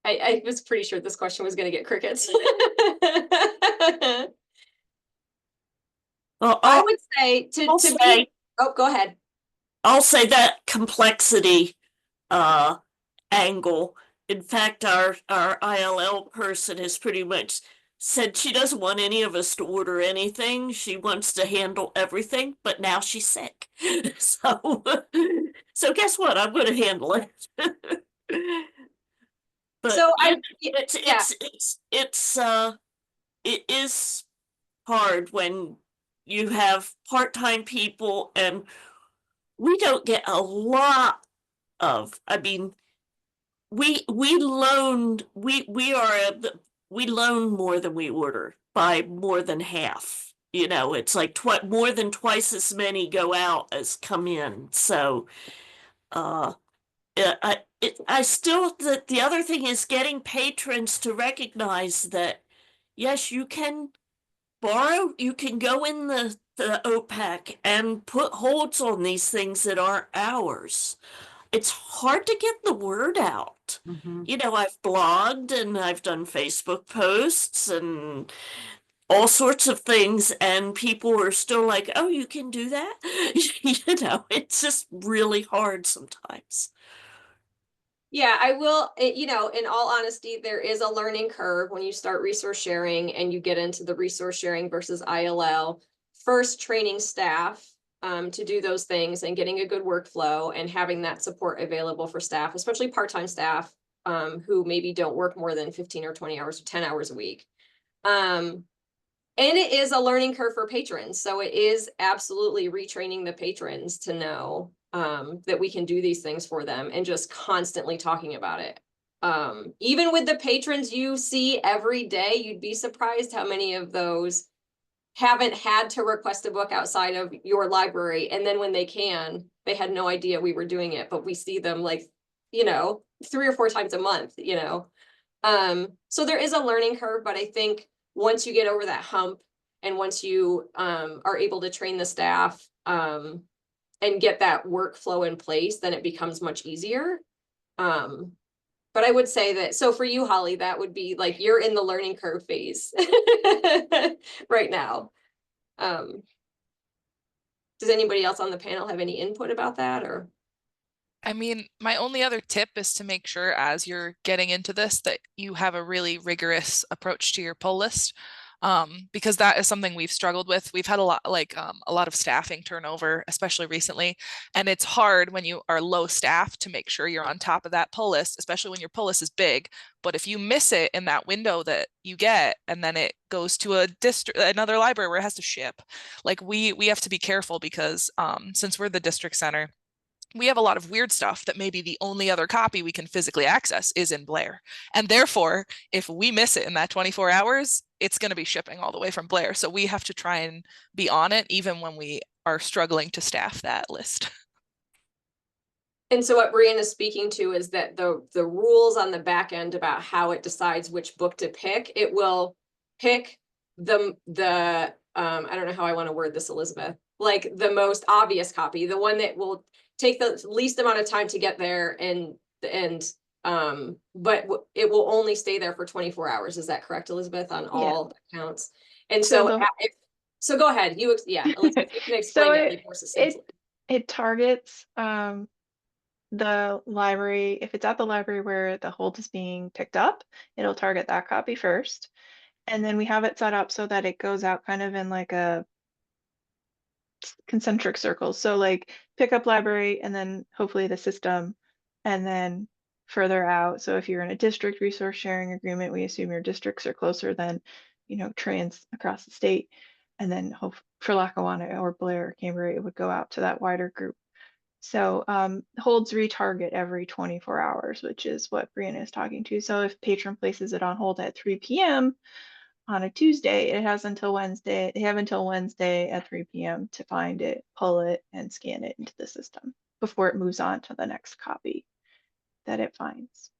I was pretty sure this question was going to get crickets. Well, I would say oh, go ahead. I'll say that complexity angle. In fact, our ILL person has pretty much said she doesn't want any of us to order anything. She wants to handle everything, but now she's sick. So guess what? I'm going to handle it. But So it is hard when you have part-time people, and we don't get a lot of, I mean, we loan more than we order by more than half. You know, it's like more than twice as many go out as come in. So I still, the other thing is getting patrons to recognize that yes, you can borrow, you can go in the OPAC and put holds on these things that aren't ours. It's hard to get the word out. Mhm. You know, I've blogged and I've done Facebook posts and all sorts of things, and people are still like, oh, you can do that? You know, it's just really hard sometimes. Yeah, I will, you know, in all honesty, there is a learning curve when you start resource sharing and you get into the resource sharing versus ILL. First, training staff to do those things and getting a good workflow and having that support available for staff, especially part-time staff who maybe don't work more than 15 or 20 hours or 10 hours a week. And it is a learning curve for patrons. So it is absolutely retraining the patrons to know that we can do these things for them and just constantly talking about it. Even with the patrons you see every day, you'd be surprised how many of those haven't had to request a book outside of your library. And then when they can, they had no idea we were doing it, but we see them like, you know, 3 or 4 times a month, you know. So there is a learning curve, but I think once you get over that hump and once you are able to train the staff and get that workflow in place, then it becomes much easier. But I would say that, so for you, Holly, that would be like, you're in the learning curve phase right now. Does anybody else on the panel have any input about that, or? I mean, my only other tip is to make sure as you're getting into this that you have a really rigorous approach to your pull list, because that is something we've struggled with. We've had a lot of staffing turnover, especially recently, and it's hard when you are low staff to make sure you're on top of that pull list, especially when your pull list is big. But if you miss it in that window that you get, and then it goes to another library where it has to ship, like we have to be careful because since we're the district center, we have a lot of weird stuff that maybe the only other copy we can physically access is in Blair. And therefore, if we miss it in that 24 hours, it's going to be shipping all the way from Blair. So we have to try and be on it even when we are struggling to staff that list. And so what Briana is speaking to is that the rules on the back end about how it decides which book to pick, it will pick the I don't know how I want to word this, Elizabeth, like the most obvious copy, the one that will take the least amount of time to get there, but it will only stay there for 24 hours. Is that correct, Elizabeth, on all accounts? And so go ahead. Elizabeth, you can explain it like more succinctly. It targets the library. If it's at the library where the hold is being picked up, it'll target that copy first. And then we have it set up so that it goes out kind of in like a concentric circles. So like pick up library and then hopefully the system and then further out. So if you're in a district resource sharing agreement, we assume your districts are closer than, trans across the state. And then hope for Lackawanna or Blair or Cambria, it would go out to that wider group. So holds retarget every 24 hours, which is what Briana is talking to. So if patron places it on hold at 3 p.m. on a Tuesday, it has until Wednesday. They have until Wednesday at 3 p.m. to find it, pull it, and scan it into the system before it moves on to the next copy that it finds.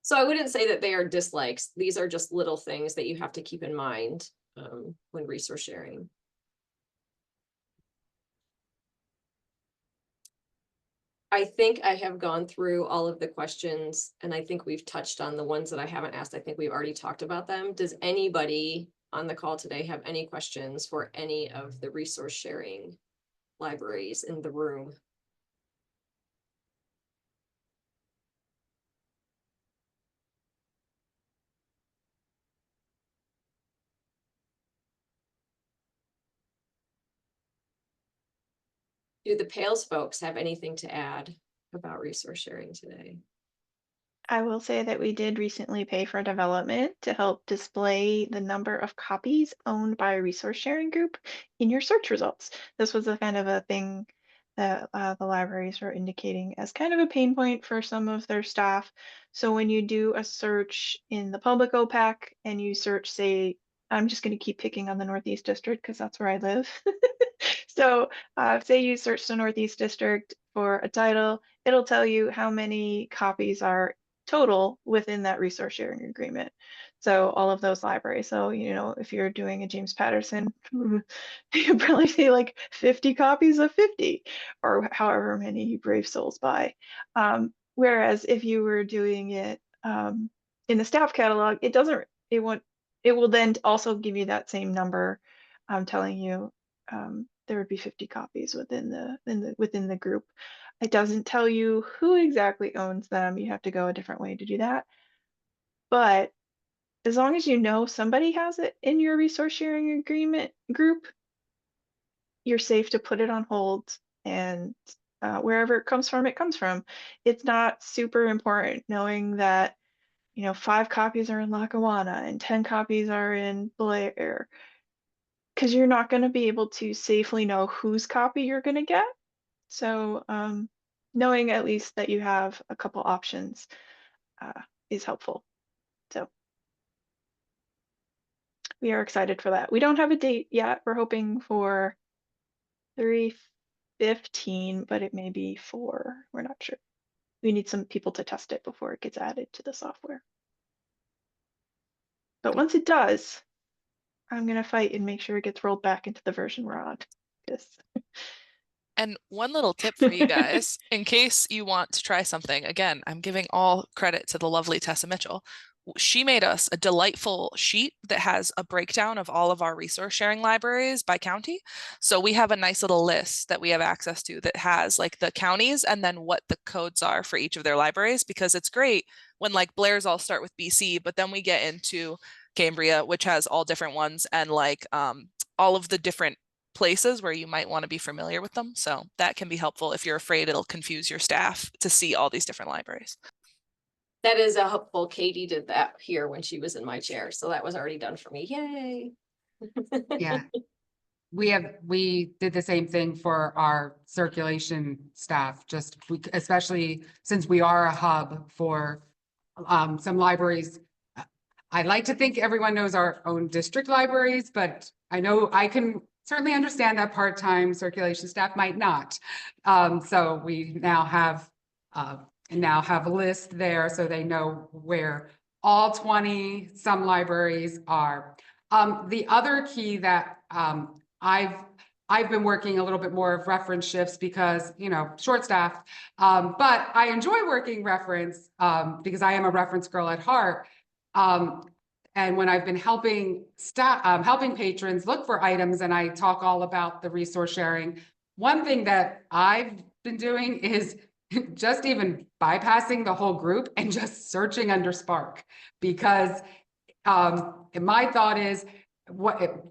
So I wouldn't say that they are dislikes. These are just little things that you have to keep in mind when resource sharing. I think I have gone through all of the questions, and I think we've touched on the ones that I haven't asked. I think we've already talked about them. Does anybody on the call today have any questions for any of the resource sharing libraries in the room? Do the PaILS folks have anything to add about resource sharing today? I will say that we did recently pay for development to help display the number of copies owned by a resource sharing group in your search results. This was a kind of a thing that the libraries were indicating as kind of a pain point for some of their staff. So when you do a search in the public OPAC and you search, say, I'm just going to keep picking on the Northeast District because that's where I live. So say you search the Northeast District for a title, it'll tell you how many copies are total within that resource sharing agreement. So all of those libraries. So, if you're doing a James Patterson, you probably see like 50 copies of 50 or however many Brave Souls buy. Whereas if you were doing it in the staff catalog, it will then also give you that same number, telling you there would be 50 copies within the group. It doesn't tell you who exactly owns them. You have to go a different way to do that. But as long as you know somebody has it in your resource sharing agreement group, you're safe to put it on hold, and wherever it comes from, it comes from. It's not super important knowing that 5 copies are in Lackawanna and 10 copies are in Blair, because you're not going to be able to safely know whose copy you're going to get. So knowing at least that you have a couple options is helpful. So we are excited for that. We don't have a date yet. We're hoping for 3/15, but it may be 4. We're not sure. We need some people to test it before it gets added to the software. But once it does, I'm going to fight and make sure it gets rolled back into the version we're on. And one little tip for you guys, in case you want to try something, again, I'm giving all credit to the lovely Tessa Mitchell. She made us a delightful sheet that has a breakdown of all of our resource sharing libraries by county. So we have a nice little list that we have access to that has like the counties and then what the codes are for each of their libraries, because it's great when like Blair's all start with BC, but then we get into Cambria, which has all different ones, and like all of the different places where you might want to be familiar with them. So that can be helpful if you're afraid it'll confuse your staff to see all these different libraries. That is a helpful. Katie did that here when she was in my chair. So that was already done for me. Yay. Yeah. we did the same thing for our circulation staff, especially since we are a hub for some libraries. I like to think everyone knows our own district libraries, but I know I can certainly understand that part-time circulation staff might not. So we now have a list there so they know where all 20 some libraries are. The other key that I've been working a little bit more of reference shifts because, you know, short staff, but I enjoy working reference because I am a reference girl at heart. And when I've been helping helping patrons look for items, and I talk all about the resource sharing, one thing that I've been doing is just even bypassing the whole group and just searching under Spark, because my thought is,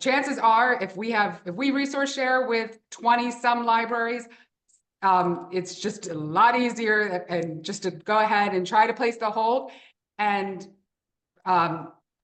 chances are if we resource share with 20 some libraries, it's just a lot easier and just to go ahead and try to place the hold. And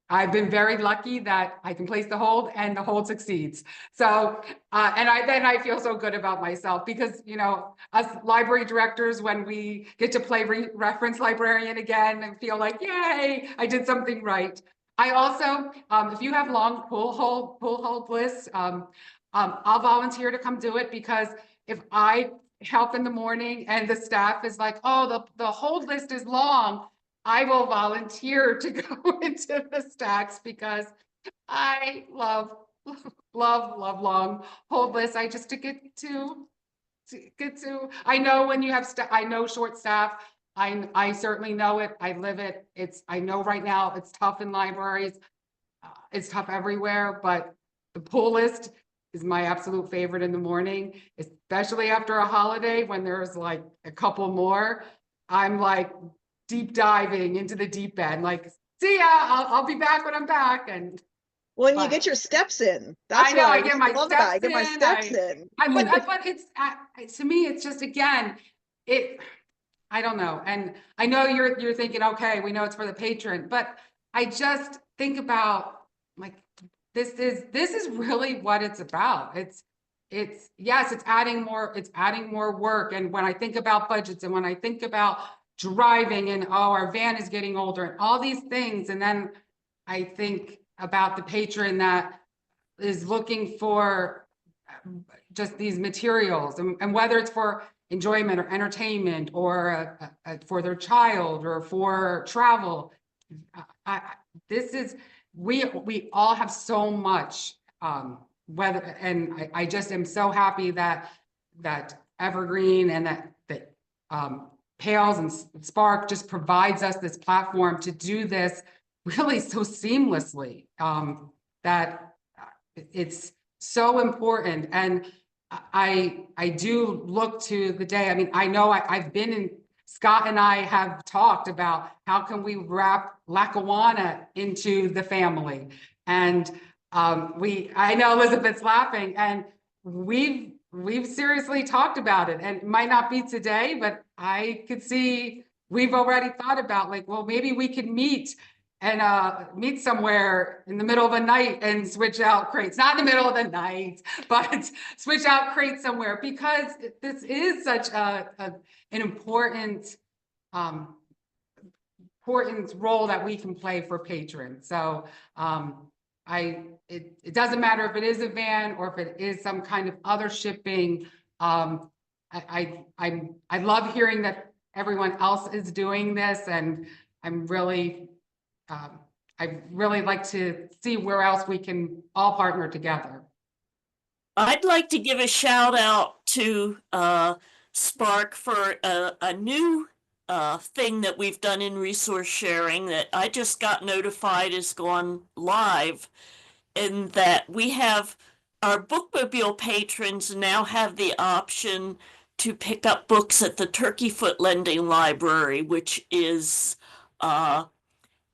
I've been very lucky that I can place the hold and the hold succeeds. So, and then I feel so good about myself because, you know, us library directors, when we get to play reference librarian again and feel like, yay, I did something right. I also, if you have long pull hold lists, I'll volunteer to come do it, because if I help in the morning and the staff is like, oh, the hold list is long, I will volunteer to go into the stacks because I love long hold lists. I just to get to, I know when you have I know short staff, I certainly know it. I live it. I know right now it's tough in libraries. It's tough everywhere, but the pull list is my absolute favorite in the morning, especially after a holiday when there's like a couple more. I'm like deep diving into the deep end, like, see ya, I'll be back when I'm back. And when you get your steps in, that's I know, what I get my love steps about it. I get my steps in. But it's to me, it's just, again, I don't know. And I know you're thinking, okay, we know it's for the patron, but I just think about, like, this is really what it's about. Yes, it's adding more work. And when I think about budgets, and when I think about driving, and our van is getting older, and all these things, and then I think about the patron that is looking for just these materials, and whether it's for enjoyment or entertainment, or for their child, or for travel. We all have so much, and I just am so happy that Evergreen and that PaILS and Spark just provides us this platform to do this really so seamlessly, that it's so important. And I do look to the day. I mean, I know I've been in, Scott and I have talked about how can we wrap Lackawanna into the family. And I know Elizabeth's laughing, and we've seriously talked about it, and it might not be today, but I could see we've already thought about, like, well, maybe we could meet somewhere in the middle of the night and switch out crates, not in the middle of the night, but switch out crates somewhere, because this is such an important role that we can play for patrons. So it doesn't matter if it is a van or if it is some kind of other shipping. I love hearing that everyone else is doing this, and I'm really I'd really like to see where else we can all partner together. I'd like to give a shout out to Spark for a new thing that we've done in resource sharing that I just got notified is gone live, in that we have our bookmobile patrons now have the option to pick up books at the Turkeyfoot Lending Library, which is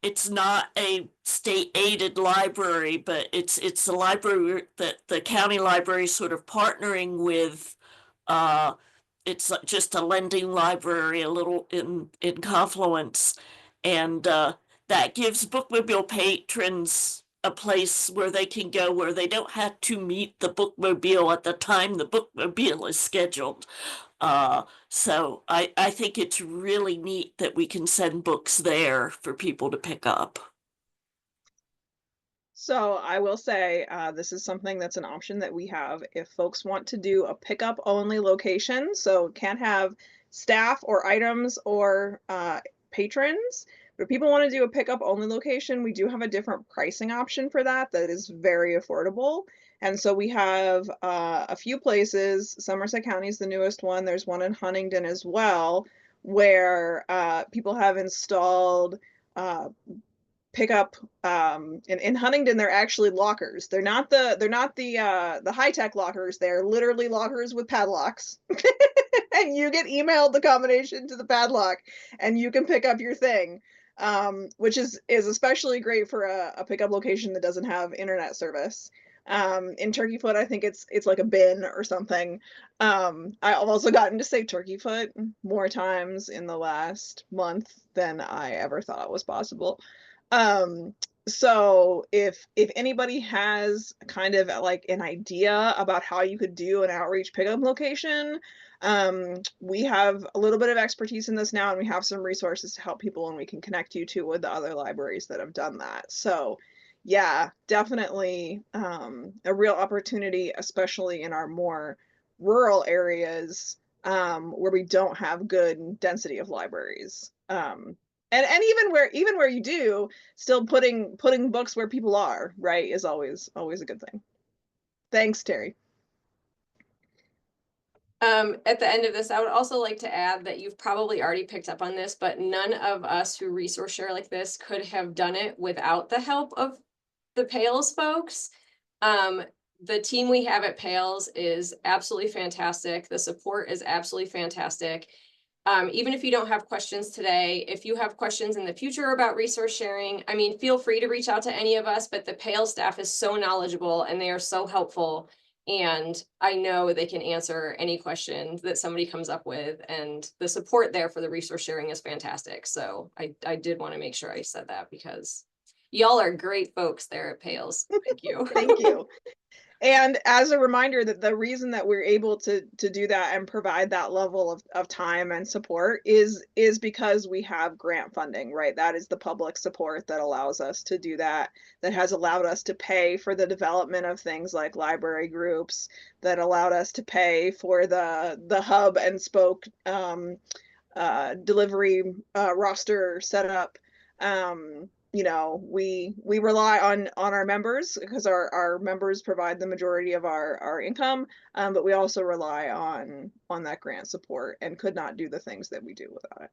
it's not a state-aided library, but it's a library that the county library is sort of partnering with. It's just a lending library, a little in Confluence, and that gives bookmobile patrons a place where they can go where they don't have to meet the bookmobile at the time the bookmobile is scheduled. So I think it's really neat that we can send books there for people to pick up. So I will say, this is something that's an option that we have if folks want to do a pickup only location. So can't have staff or items or patrons. But if people want to do a pickup only location, we do have a different pricing option for that that is very affordable. And so we have a few places. Somerset County is the newest one. There's one in Huntingdon as well, where people have installed pickup in Huntingdon. They're actually lockers. They're not the high-tech lockers. They're literally lockers with padlocks. And you get emailed the combination to the padlock and you can pick up your thing. Which is especially great for a pickup location that doesn't have internet service. In Turkeyfoot, I think it's like a bin or something. I've also gotten to say Turkeyfoot more times in the last month than I ever thought was possible. So if anybody has kind of like an idea about how you could do an outreach pickup location, we have a little bit of expertise in this now, and we have some resources to help people, and we can connect you to with the other libraries that have done that. So yeah, definitely a real opportunity, especially in our more rural areas where we don't have good density of libraries. And even where you do, still putting books where people are, right, is always a good thing. Thanks, Terry. At the end of this, I would also like to add that you've probably already picked up on this, but none of us who resource share like this could have done it without the help of the PaILS folks. The team we have at PaILS is absolutely fantastic. The support is absolutely fantastic. Even if you don't have questions today, if you have questions in the future about resource sharing, I mean, feel free to reach out to any of us, but the PaILS staff is so knowledgeable and they are so helpful. And I know they can answer any questions that somebody comes up with, and the support there for the resource sharing is fantastic. So I did want to make sure I said that because y'all are great folks there at PaILS. Thank you. Thank you. And as a reminder that the reason that we're able to do that and provide that level of time and support is because we have grant funding, right? That is the public support that allows us to do that has allowed us to pay for the development of things like library groups, that allowed us to pay for the hub and spoke delivery roster setup. You know, we rely on our members because our members provide the majority of our income, but we also rely on that grant support and could not do the things that we do without it.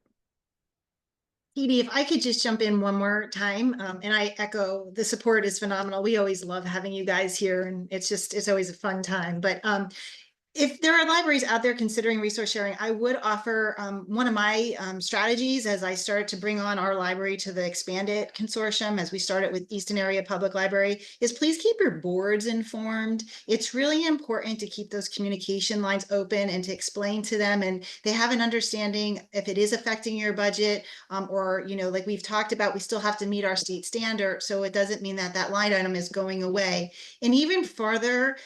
Edie, if I could just jump in one more time, and I echo the support is phenomenal. We always love having you guys here, and it's always a fun time. But if there are libraries out there considering resource sharing, I would offer one of my strategies as I start to bring on our library to the expanded consortium, as we started with Easton Area Public Library, is please keep your boards informed. It's really important to keep those communication lines open and to explain to them, and they have an understanding if it is affecting your budget, or, you know, like we've talked about, we still have to meet our state standard. So it doesn't mean that that line item is going away. And even further,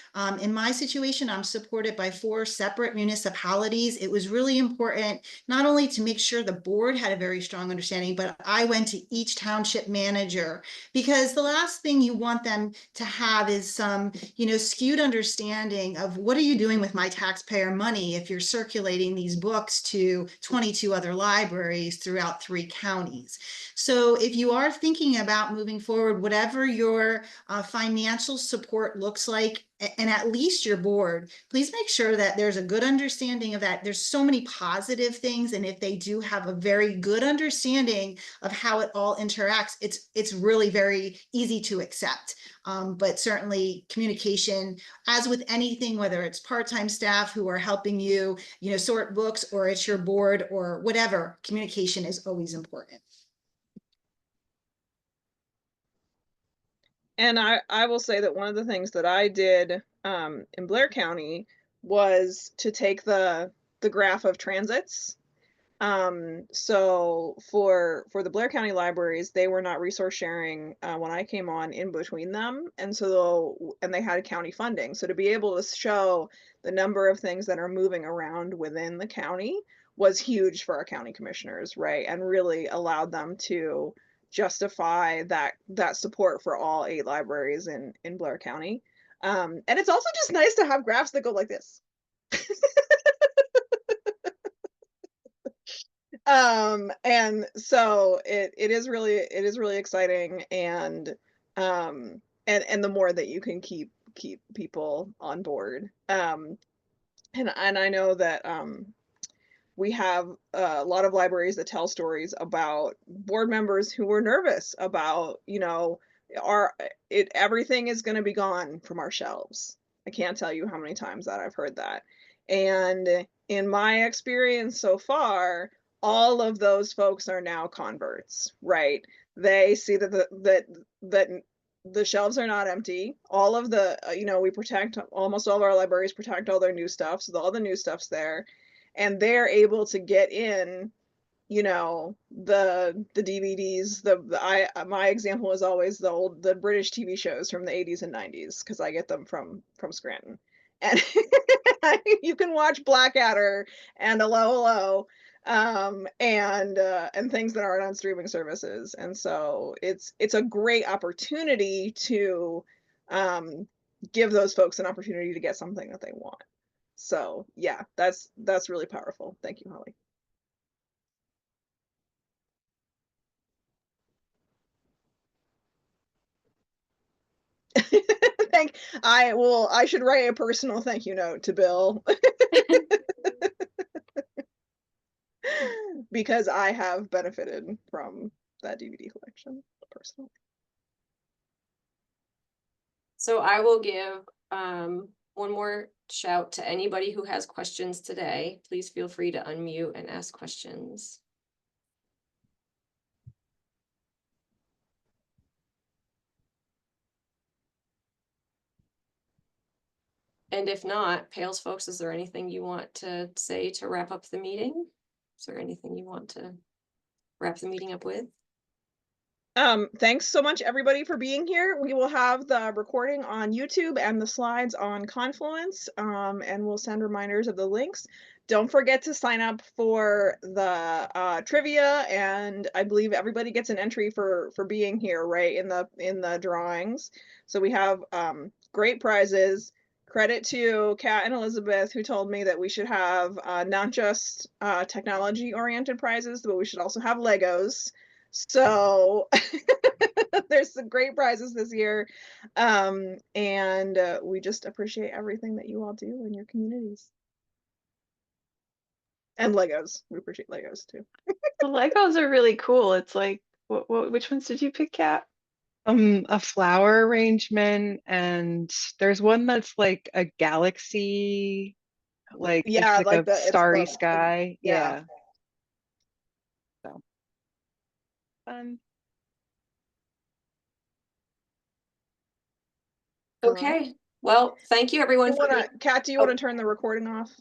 in my situation, I'm supported by 4 separate municipalities. It was really important not only to make sure the board had a very strong understanding, but I went to each township manager, because the last thing you want them to have is some, you know, skewed understanding of what are you doing with my taxpayer money if you're circulating these books to 22 other libraries throughout 3 counties. So if you are thinking about moving forward, whatever your financial support looks like, and at least your board, please make sure that there's a good understanding of that. There's so many positive things, and if they do have a very good understanding of how it all interacts, it's really very easy to accept. But certainly communication, as with anything, whether it's part-time staff who are helping you, you know, sort books, or it's your board or whatever, communication is always important. And I will say that one of the things that I did in Blair County was to take the graph of transits So for the Blair County libraries, they were not resource sharing when I came on in between them, and they had county funding. So to be able to show the number of things that are moving around within the county was huge for our county commissioners, right? And really allowed them to justify that support for all 8 libraries in Blair County. And it's also just nice to have graphs that go like this. And so it is really exciting, and the more that you can keep people on board. And I know that we have a lot of libraries that tell stories about board members who were nervous about, everything is going to be gone from our shelves. I can't tell you how many times that I've heard that. And in my experience so far, all of those folks are now converts, right? They see that the shelves are not empty. All of the, we protect, almost all of our libraries protect all their new stuff, so all the new stuff's there, and they're able to get in, the DVDs. My example is always the British TV shows from the 80s and 90s, because I get them from Scranton, and you can watch Blackadder and Hello, and things that aren't on streaming services. And so it's a great opportunity to give those folks an opportunity to get something that they want. So yeah, that's really powerful. Thank you, Holly. I should write a personal thank you note to Bill. Because I have benefited from that DVD collection personally. So I will give one more shout to anybody who has questions today. Please feel free to unmute and ask questions. And if not, PaILS folks, is there anything you want to say to wrap up the meeting? Is there anything you want to wrap the meeting up with? Thanks so much, everybody, for being here. We will have the recording on YouTube and the slides on Confluence, and we'll send reminders of the links. Don't forget to sign up for the trivia, and I believe everybody gets an entry for being here, right, in the drawings. So we have great prizes. Credit to Kat and Elizabeth, who told me that we should have not just technology-oriented prizes, but we should also have Legos. So there's some great prizes this year. And we just appreciate everything that you all do in your communities. And Legos. We appreciate Legos too. The Legos are really cool. It's like, which ones did you pick, Kat? A flower arrangement, and there's one that's like a galaxy, like yeah, it's like a starry sky. Yeah. So fun. Okay. Well, thank you, everyone. Kat, do you want to turn the recording off?